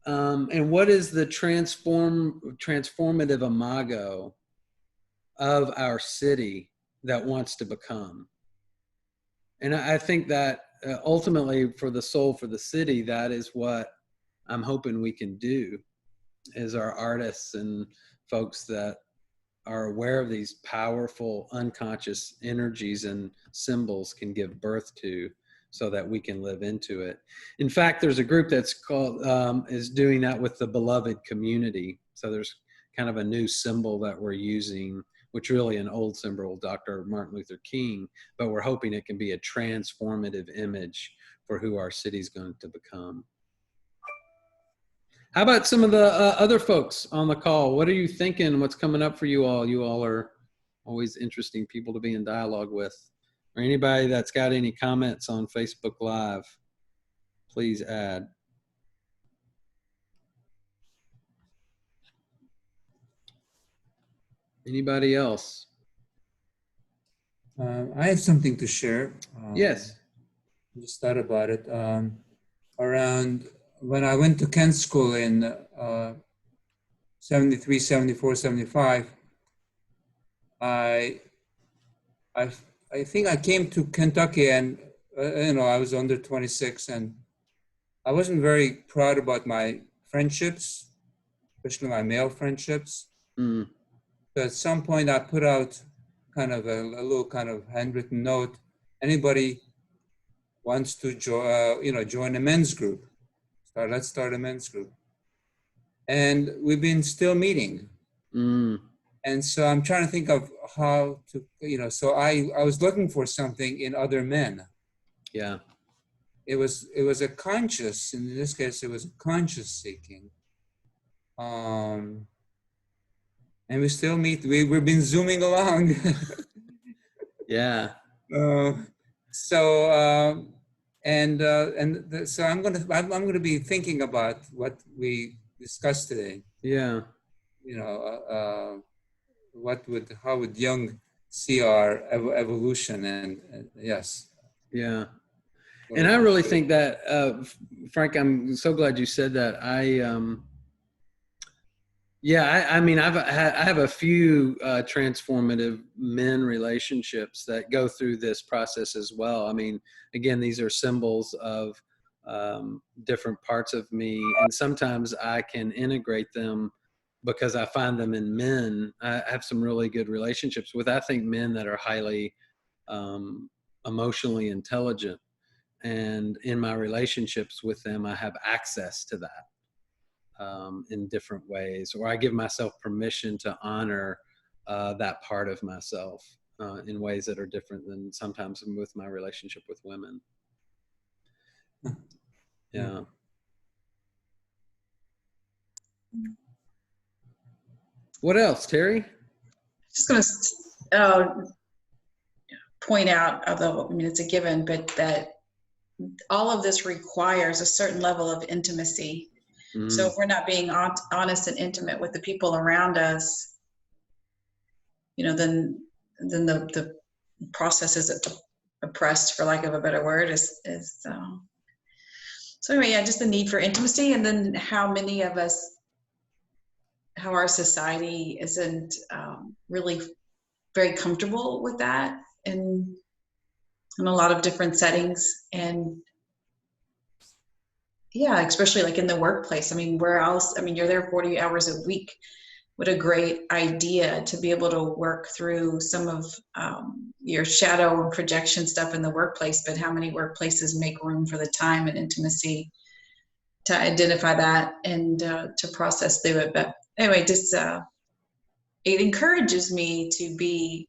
And what is the transformative imago of our city that wants to become? And I think that ultimately for the soul, for the city, that is what I'm hoping we can do, is our artists and folks that are aware of these powerful unconscious energies and symbols can give birth to, so that we can live into it. In fact, there's a group that's called, is doing that with the beloved community. So there's kind of a new symbol that we're using, which really an old symbol of Dr. Martin Luther King, but we're hoping it can be a transformative image for who our city's going to become. How about some of the other folks on the call? What are you thinking? What's coming up for you all? You all are always interesting people to be in dialogue with. Or anybody that's got any comments on Facebook Live, please add. Anybody else? I have something to share. Yes. I just thought about it. Around when I went to Kent School in 73, 74, 75, I think I came to Kentucky and, I was under 26 and I wasn't very proud about my friendships, especially my male friendships. Mm. So at some point I put out kind of a little kind of handwritten note. Anybody wants to join a men's group? Let's start a men's group. And we've been still meeting. Mm. And so I'm trying to think of how to, so I was looking for something in other men. Yeah. It was a conscious, in this case, it was a conscious seeking. And we still meet, we've been Zooming along. Yeah. So I'm gonna be thinking about what we discussed today. Yeah. How would Jung see our evolution? And yes. Yeah. And I really think that, Frank, I'm so glad you said that. I have a few transformative men relationships that go through this process as well. I mean, again, these are symbols of different parts of me, and sometimes I can integrate them because I find them in men. I have some really good relationships with, I think, men that are highly emotionally intelligent. And in my relationships with them, I have access to that in different ways, or I give myself permission to honor that part of myself in ways that are different than sometimes with my relationship with women. Yeah. What else, Terry? Just going to point out, although it's a given, but that all of this requires a certain level of intimacy. Mm. So if we're not being honest and intimate with the people around us, then the process is oppressed, for lack of a better word. So anyway, yeah, just the need for intimacy, and then how many of us, how our society isn't really very comfortable with that in a lot of different settings. And yeah, especially like in the workplace. I mean, where else? I mean, you're there 40 hours a week. what a great idea to be able to work through some of your shadow and projection stuff in the workplace, but how many workplaces make room for the time and intimacy to identify that and to process through it. But anyway, just it encourages me to be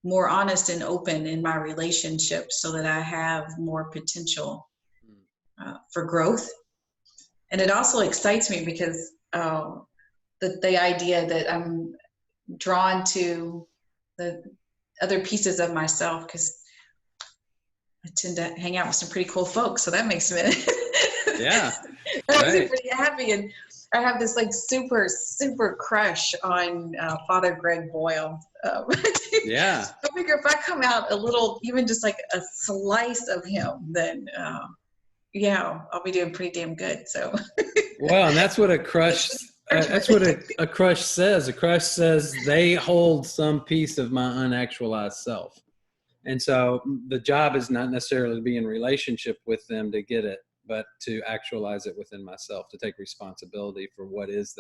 more honest and open in my relationships so that I have more potential for growth. And it also excites me because the idea that I'm drawn to the other pieces of myself, because I tend to hang out with some pretty cool folks, so that makes me Yeah, that makes me right. pretty happy. And I have this like super crush on Father Greg Boyle. Yeah. I figure if I come out a little, even just like a slice of him, then yeah, I'll be doing pretty damn good. So Well, and that's what a crush. That's what a crush says. A crush says they hold some piece of my unactualized self. And so the job is not necessarily to be in relationship with them to get it, but to actualize it within myself, to take responsibility for what is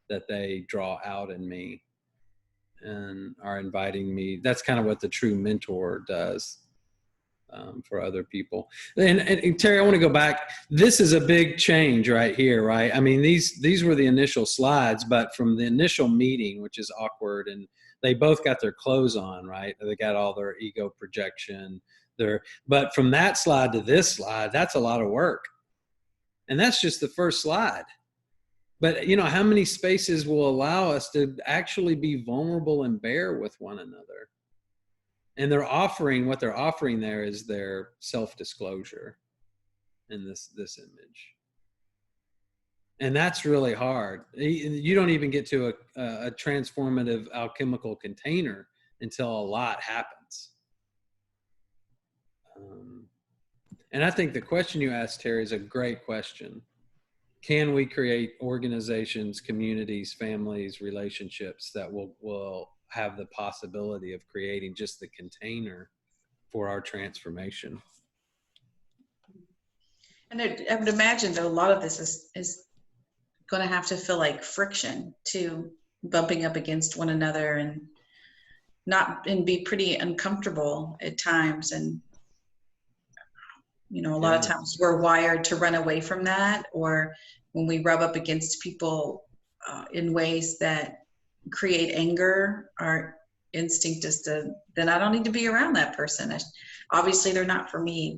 that they draw out in me and are inviting me. That's kind of what the true mentor does for other people. And Terry, I want to go back. This is a big change right here, right? I mean, these were the initial slides, but from the initial meeting, which is awkward, and they both got their clothes on, right? They got all their ego projection. But from that slide to this slide, that's a lot of work. And that's just the first slide. But, you know, how many spaces will allow us to actually be vulnerable and bare with one another? And what they're offering there is their self-disclosure in this image. And that's really hard. You don't even get to a transformative alchemical container until a lot happens. And I think the question you asked, Terry, is a great question. Can we create organizations, communities, families, relationships that will have the possibility of creating just the container for our transformation? And I would imagine that a lot of this is going to have to feel like friction to bumping up against one another and be pretty uncomfortable at times. And, you know, a lot of times we're wired to run away from that, or when we rub up against people in ways that create anger, our instinct is then I don't need to be around that person. Obviously they're not for me,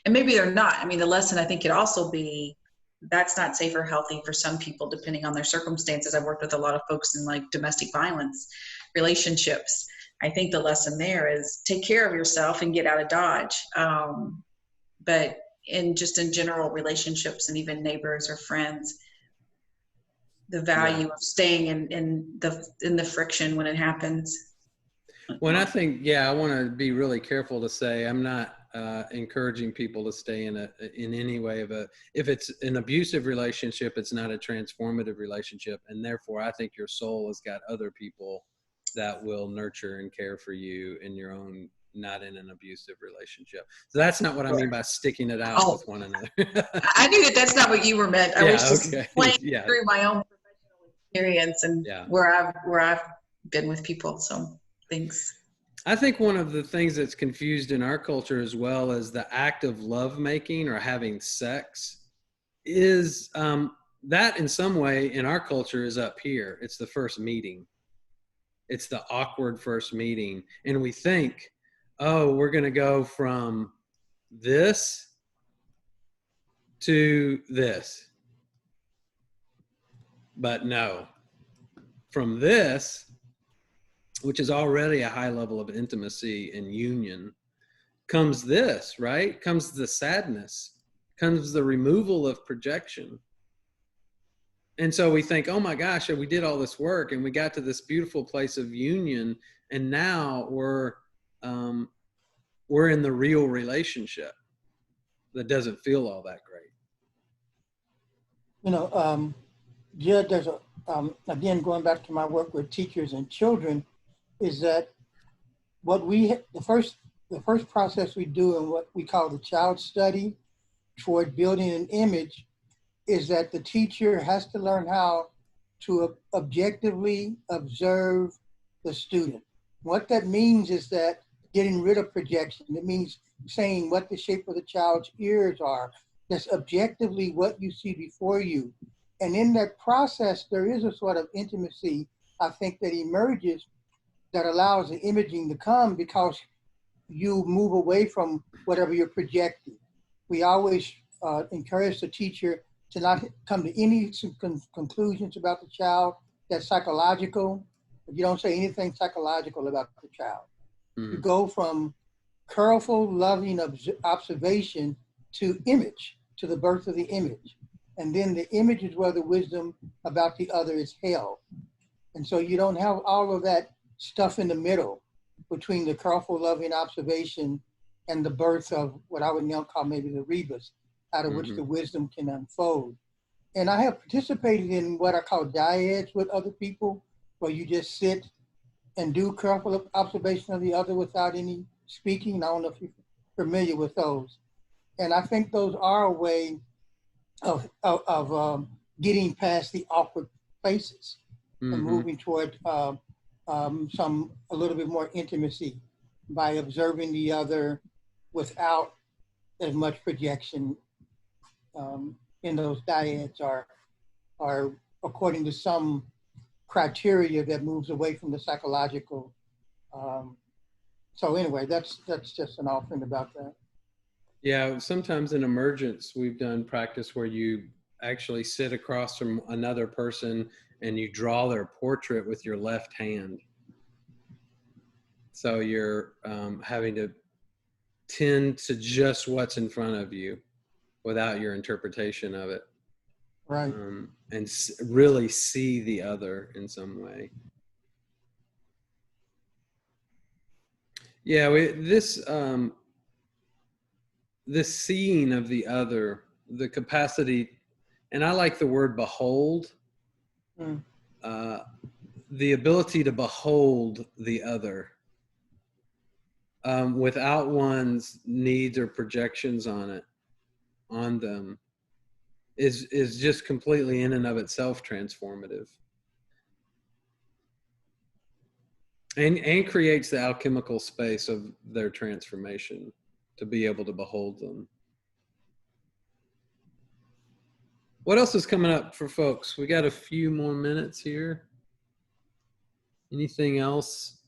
and maybe they're not. I mean, the lesson I think could also be that's not safe or healthy for some people, depending on their circumstances. I've worked with a lot of folks in like domestic violence relationships. I think the lesson there is take care of yourself and get out of Dodge. But in general relationships and even neighbors or friends, the value of staying in the friction when it happens. When I think, I want to be really careful to say I'm not encouraging people to stay in any way if it's an abusive relationship, it's not a transformative relationship, and therefore I think your soul has got other people that will nurture and care for you in your own, not in an abusive relationship. So that's not what I mean by sticking it out with one another. I knew that's not what you were meant. I was just playing through my own professional experience and where I've been with people. So thanks. I think one of the things that's confused in our culture as well as the act of lovemaking or having sex is that in some way in our culture is up here. It's the first meeting. It's the awkward first meeting. And we think, oh, we're going to go from this to this. But no, from this, which is already a high level of intimacy and union, comes this, right? Comes the sadness, comes the removal of projection. And so we think, oh my gosh, we did all this work and we got to this beautiful place of union, and now we're in the real relationship that doesn't feel all that great. You know, there's again, going back to my work with teachers and children, is that the first process we do in what we call the child study toward building an image is that the teacher has to learn how to objectively observe the student. What that means is that getting rid of projection. It means saying what the shape of the child's ears are. That's objectively what you see before you. And in that process, there is a sort of intimacy, I think, that emerges that allows the imaging to come because you move away from whatever you're projecting. We always encourage the teacher to not come to any conclusions about the child that's psychological. You don't say anything psychological about the child. You go from careful, loving observation to image, to the birth of the image. And then the image is where the wisdom about the other is held. And so you don't have all of that stuff in the middle between the careful, loving observation and the birth of what I would now call maybe the rebus, out of which the wisdom can unfold. And I have participated in what I call dyads with other people, where you just sit and do careful observation of the other without any speaking. I don't know if you're familiar with those. And I think those are a way of getting past the awkward places and moving toward a little bit more intimacy by observing the other without as much projection. In those dyads are according to some criteria that moves away from the psychological. So anyway, that's just an offering about that. Yeah, sometimes in emergence, we've done practice where you actually sit across from another person and you draw their portrait with your left hand. So you're having to tend to just what's in front of you without your interpretation of it. Right. And really see the other in some way. Yeah, this seeing of the other, the capacity, and I like the word behold, the ability to behold the other without one's needs or projections on them is just completely in and of itself transformative. And creates the alchemical space of their transformation to be able to behold them. What else is coming up for folks? We got a few more minutes here. Anything else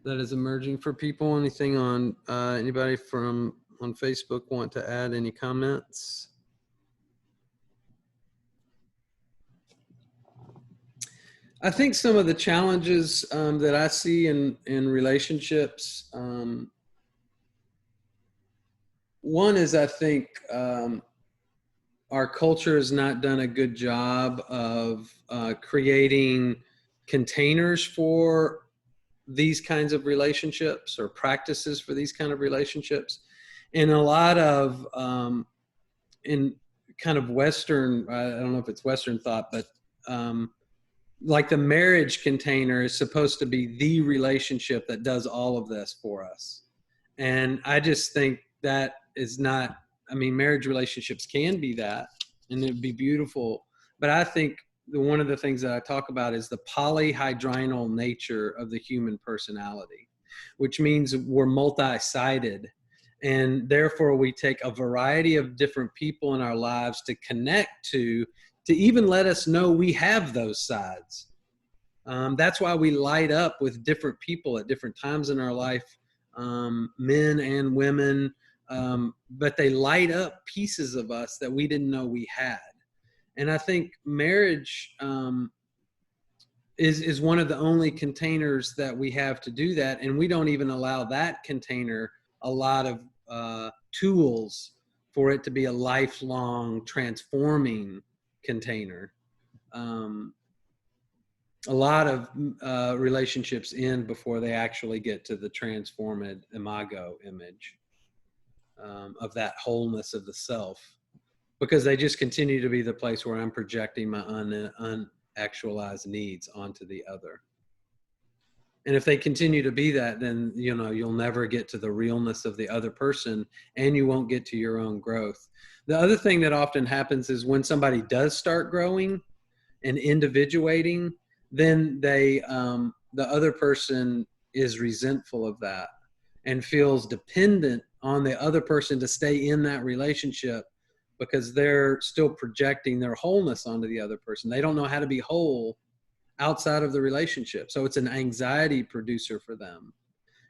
that is emerging for people? Anything on anybody from on Facebook want to add any comments? I think some of the challenges that I see in relationships, one is I think our culture has not done a good job of creating containers for these kinds of relationships or practices for these kind of relationships. And a lot of, in kind of Western, I don't know if it's Western thought, but like the marriage container is supposed to be the relationship that does all of this for us. And I just think that is not, I mean, marriage relationships can be that, and it'd be beautiful. But I think one of the things that I talk about is the polyhydrinal nature of the human personality, which means we're multi-sided. And therefore we take a variety of different people in our lives to connect to even let us know we have those sides. That's why we light up with different people at different times in our life, men and women, but they light up pieces of us that we didn't know we had. And I think marriage is one of the only containers that we have to do that. And we don't even allow that container a lot of tools for it to be a lifelong transforming container. A lot of relationships end before they actually get to the transformed imago image of that wholeness of the self, because they just continue to be the place where I'm projecting my unactualized needs onto the other. And if they continue to be that, then, you know, you'll never get to the realness of the other person, and you won't get to your own growth. The other thing that often happens is when somebody does start growing and individuating, then they, the other person is resentful of that and feels dependent on the other person to stay in that relationship, because they're still projecting their wholeness onto the other person. They don't know how to be whole outside of the relationship. So it's an anxiety producer for them.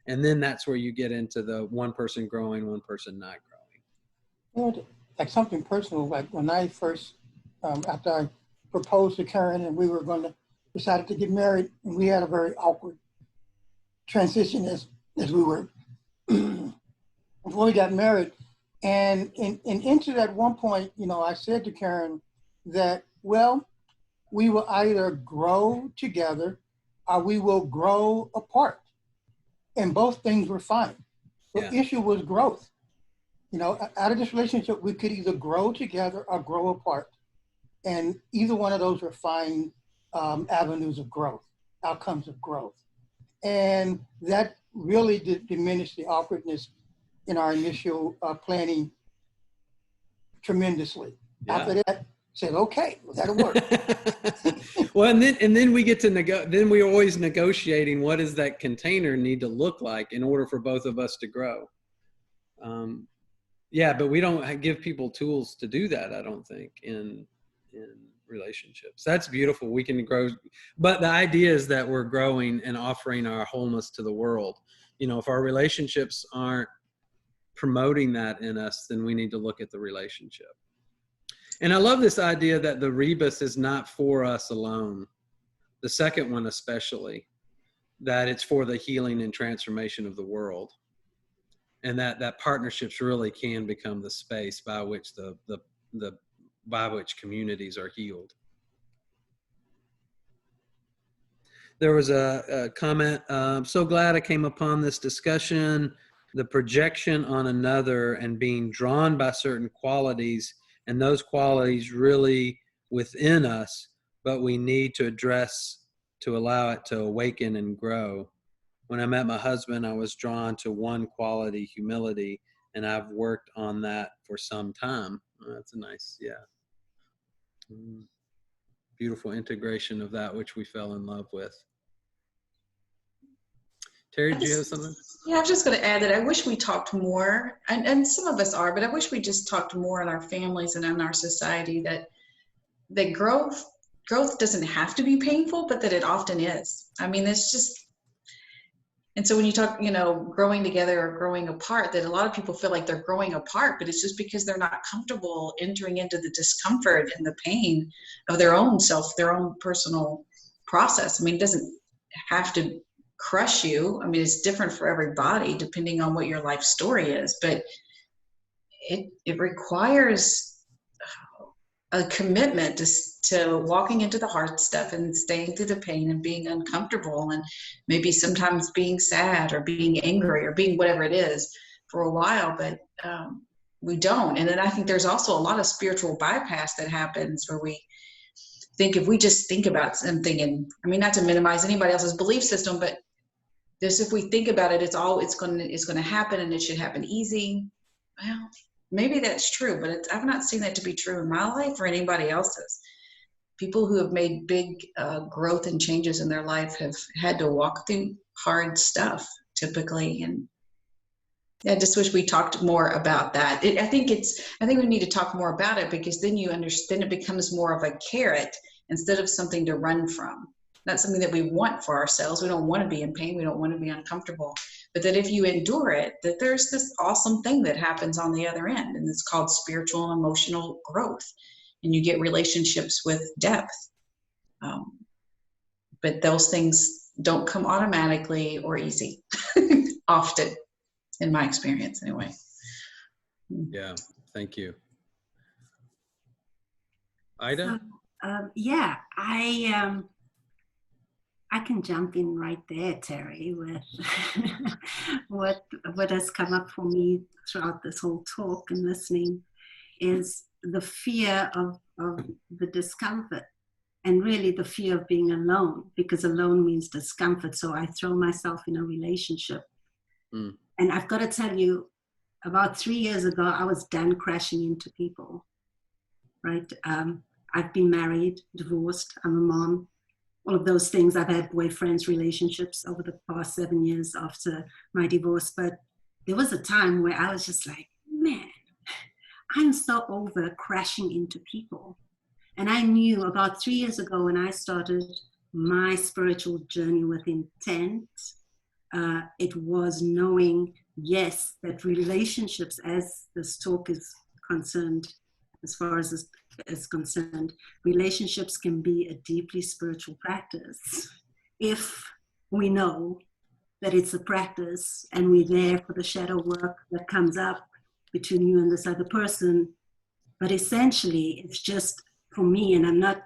And then that's where you get into the one person growing, one person not growing. You know, like something personal, like when I first, after I proposed to Karen and we were going to decided to get married, and we had a very awkward transition as we were before we got married. And into that one point, you know, I said to Karen that, well, we will either grow together or we will grow apart. And both things were fine. The issue was growth. You know, out of this relationship, we could either grow together or grow apart. And either one of those are fine avenues of growth, outcomes of growth. And that really diminished the awkwardness in our initial planning tremendously. Yeah. After that, said, okay, well, that'll work. Well, and then we get to then we're always negotiating what does that container need to look like in order for both of us to grow. Yeah, but we don't give people tools to do that, I don't think, in relationships. That's beautiful. We can grow, but the idea is that we're growing and offering our wholeness to the world. You know, if our relationships aren't promoting that in us, then we need to look at the relationship. And I love this idea that the rebus is not for us alone. The second one especially, that it's for the healing and transformation of the world. And that partnerships really can become the space by which by which communities are healed. There was a comment, I'm so glad I came upon this discussion, the projection on another and being drawn by certain qualities, and those qualities really within us, but we need to address to allow it to awaken and grow. When I met my husband, I was drawn to one quality, humility, and I've worked on that for some time. That's a nice, beautiful integration of that which we fell in love with. Terry, do you have something? Yeah, I was just going to add that I wish we talked more, and some of us are, but I wish we just talked more in our families and in our society that growth doesn't have to be painful, but that it often is. I mean, it's just, and so when you talk, you know, growing together or growing apart, that a lot of people feel like they're growing apart, but it's just because they're not comfortable entering into the discomfort and the pain of their own self, their own personal process. I mean, it doesn't have to crush you. I mean, it's different for everybody depending on what your life story is, but it requires a commitment to walking into the hard stuff and staying through the pain and being uncomfortable and maybe sometimes being sad or being angry or being whatever it is for a while, but we don't. And then I think there's also a lot of spiritual bypass that happens where we think if we just think about something, and I mean, not to minimize anybody else's belief system, but this, if we think about it, it's going to happen and it should happen easy. Well, maybe that's true, but I've not seen that to be true in my life or anybody else's. People who have made big growth and changes in their life have had to walk through hard stuff typically. And I just wish we talked more about that. I think we need to talk more about it, because then you understand it becomes more of a carrot instead of something to run from. Not something that we want for ourselves. We don't want to be in pain. We don't want to be uncomfortable. But that if you endure it, that there's this awesome thing that happens on the other end. And it's called spiritual and emotional growth. And you get relationships with depth. But those things don't come automatically or easy, often, in my experience anyway. Yeah, thank you. Ida? Yeah, I can jump in right there, Terry, with what has come up for me throughout this whole talk and listening is the fear of the discomfort. and really the fear of being alone, because alone means discomfort. So I throw myself in a relationship. Mm. And I've got to tell you, about 3 years ago, I was done crashing into people, right? I've been married, divorced, I'm a mom, all of those things. I've had boyfriends, relationships over the past 7 years after my divorce. But there was a time where I was just like, man, I'm so over crashing into people. And I knew about 3 years ago when I started my spiritual journey with intent, it was knowing, yes, that relationships, as this talk is concerned, as far as this is concerned, relationships can be a deeply spiritual practice if we know that it's a practice and we're there for the shadow work that comes up between you and this other person. But essentially, it's just for me, and I'm not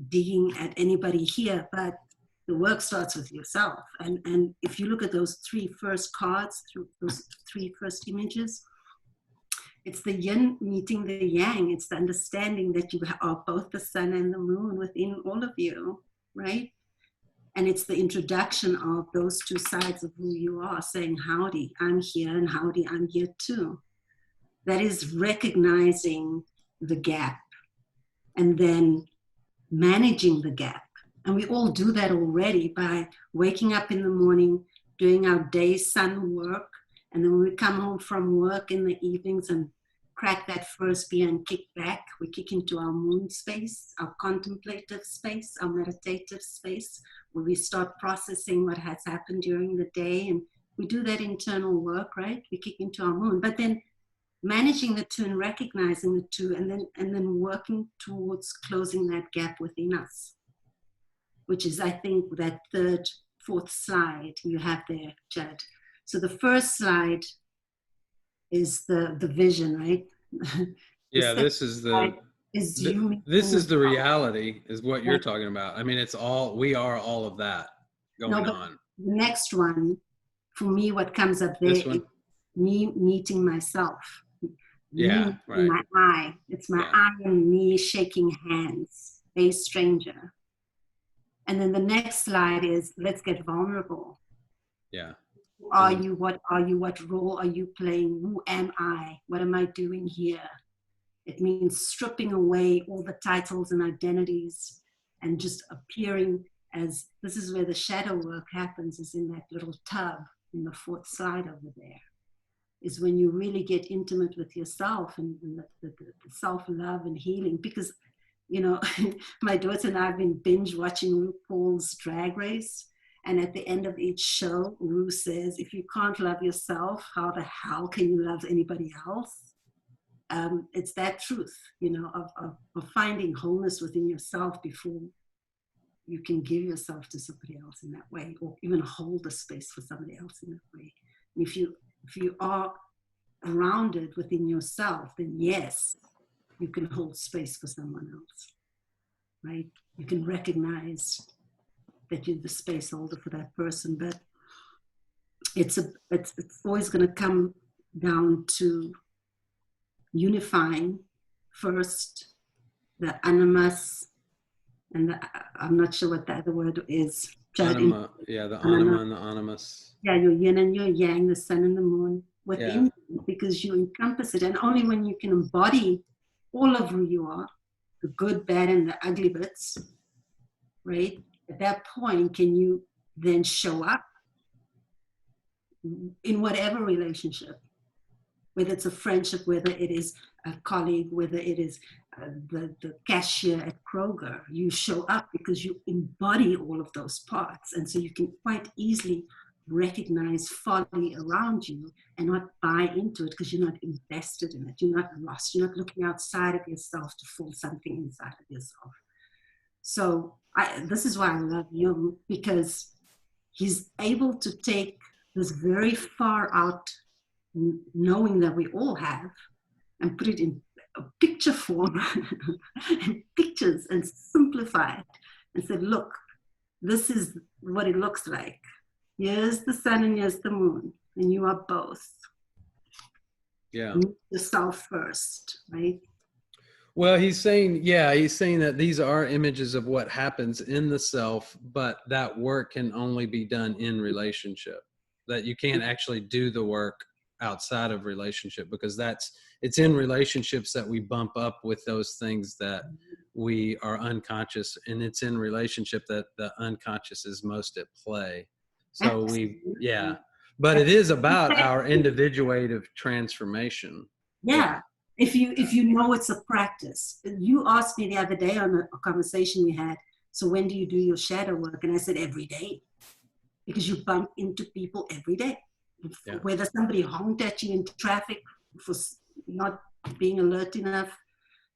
digging at anybody here, but the work starts with yourself. And if you look at those three first cards, those three first images, it's the yin meeting the yang. It's the understanding that you are both the sun and the moon within all of you, right? And it's the introduction of those two sides of who you are, saying, howdy, I'm here, and howdy, I'm here too. That is recognizing the gap and then managing the gap. And we all do that already by waking up in the morning, doing our day's sun work. And then when we come home from work in the evenings and crack that first beer and kick back, we kick into our moon space, our contemplative space, our meditative space, where we start processing what has happened during the day. And we do that internal work, right? We kick into our moon. But then managing the two and recognizing the two, and then working towards closing that gap within us, which is, I think, that third, fourth slide you have there, Judd. So the first slide is the vision, right? Yeah, this is the reality, is what you're talking about. I mean, it's all, we are all of that going on. The next one, for me, what comes up there is me meeting myself. Yeah, right. My eye. It's my eye and me shaking hands, a stranger. And then the next slide is, let's get vulnerable. Yeah. Who are you? What are you? What role are you playing? Who am I? What am I doing here? It means stripping away all the titles and identities and just appearing as, this is where the shadow work happens, is in that little tub in the fourth slide over there. Is when you really get intimate with yourself and the self-love and healing. Because, you know, my daughter and I have been binge watching RuPaul's Drag Race. And at the end of each show, Ru says, if you can't love yourself, how the hell can you love anybody else? It's that truth, you know, of finding wholeness within yourself before you can give yourself to somebody else in that way, or even hold a space for somebody else in that way. And if you are grounded within yourself, then yes, you can hold space for someone else, right? You can recognize that you're the space holder for that person. But it's always going to come down to unifying first the animus and I'm not sure what the other word is. Anima, yeah, the anima and the animus. Yeah, your yin and your yang, the sun and the moon within you, because you encompass it. And only when you can embody all of who you are, the good, bad, and the ugly bits, right? At that point, can you then show up in whatever relationship, whether it's a friendship, whether it is a colleague, whether it is the cashier at Kroger. You show up because you embody all of those parts. And so you can quite easily recognize folly around you and not buy into it because you're not invested in it. You're not lost. You're not looking outside of yourself to fill something inside of yourself. So this is why I love Jung, because he's able to take this very far out knowing that we all have and put it in a picture form and pictures and simplify it and say, look, this is what it looks like. Here's the sun and here's the moon, and you are both. Yeah. Meet yourself first, right? Well, he's saying that these are images of what happens in the self, but that work can only be done in relationship. That you can't actually do the work outside of relationship, because it's in relationships that we bump up with those things that we are unconscious, and it's in relationship that the unconscious is most at play. So but it is about our individuative transformation. Yeah. If you know it's a practice. You asked me the other day on a conversation we had, so when do you do your shadow work? And I said every day, because you bump into people every day. Yeah. Whether somebody honked at you in traffic for not being alert enough,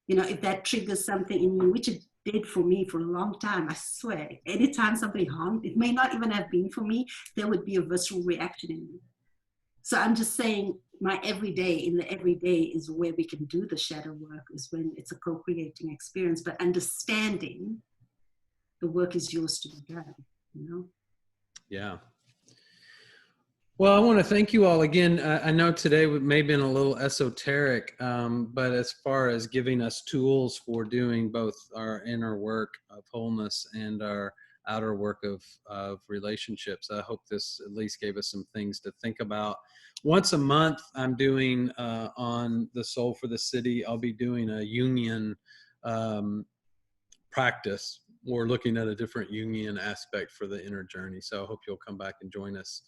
if that triggers something in you, which it did for me for a long time, I swear. Anytime somebody honked, it may not even have been for me, there would be a visceral reaction in me. So I'm just saying, my everyday is where we can do the shadow work, is when it's a co-creating experience, but understanding the work is yours to be done, Yeah. Well, I want to thank you all again. I know today may have been a little esoteric, but as far as giving us tools for doing both our inner work of wholeness and our outer work of relationships, I hope this at least gave us some things to think about. Once a month, I'm doing on the Soul for the City, I'll be doing a Jungian practice. We're looking at a different Jungian aspect for the inner journey. So I hope you'll come back and join us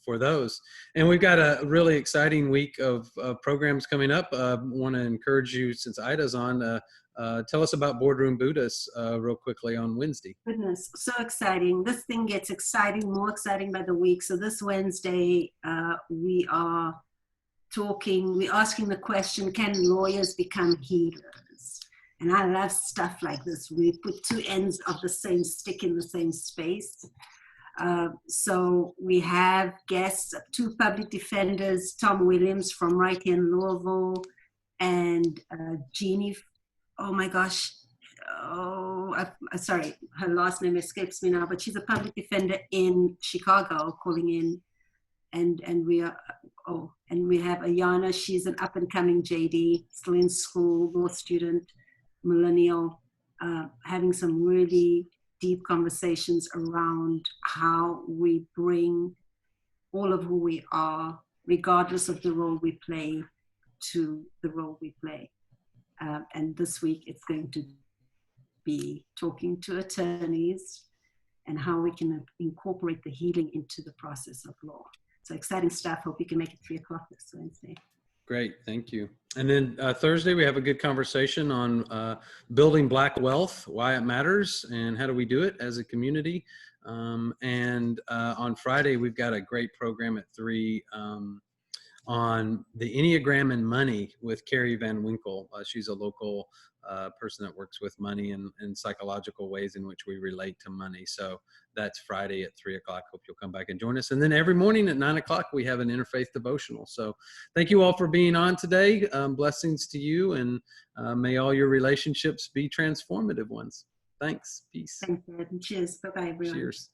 for those. And we've got a really exciting week of programs coming up. Want to encourage you, since Ida's on, tell us about Boardroom Buddhists real quickly on Wednesday. Goodness, so exciting. This thing gets more exciting by the week. So this Wednesday, we're asking the question, can lawyers become healers? And I love stuff like this. We put two ends of the same stick in the same space. So we have guests, two public defenders, Tom Williams from right here in Louisville, and Jeannie, oh my gosh, sorry, her last name escapes me now, but she's a public defender in Chicago calling in, and we have Ayana, she's an up-and-coming JD, still in school, law student, millennial, having some really deep conversations around how we bring all of who we are, regardless of the role we play, to the role we play. And this week it's going to be talking to attorneys and how we can incorporate the healing into the process of law. So exciting stuff. Hope you can make it 3 o'clock this Wednesday. Great, thank you. And then Thursday, we have a good conversation on building Black wealth, why it matters, and how do we do it as a community. And on Friday, we've got a great program at 3 on the Enneagram and money with Carrie Van Winkle. She's a local person that works with money and psychological ways in which we relate to money. So that's Friday at 3 o'clock. Hope you'll come back and join us. And then every morning at 9 o'clock, we have an Interfaith devotional. So thank you all for being on today. Blessings to you, and may all your relationships be transformative ones. Thanks. Peace. Thanks, Ed. Cheers. Bye-bye, everyone. Cheers.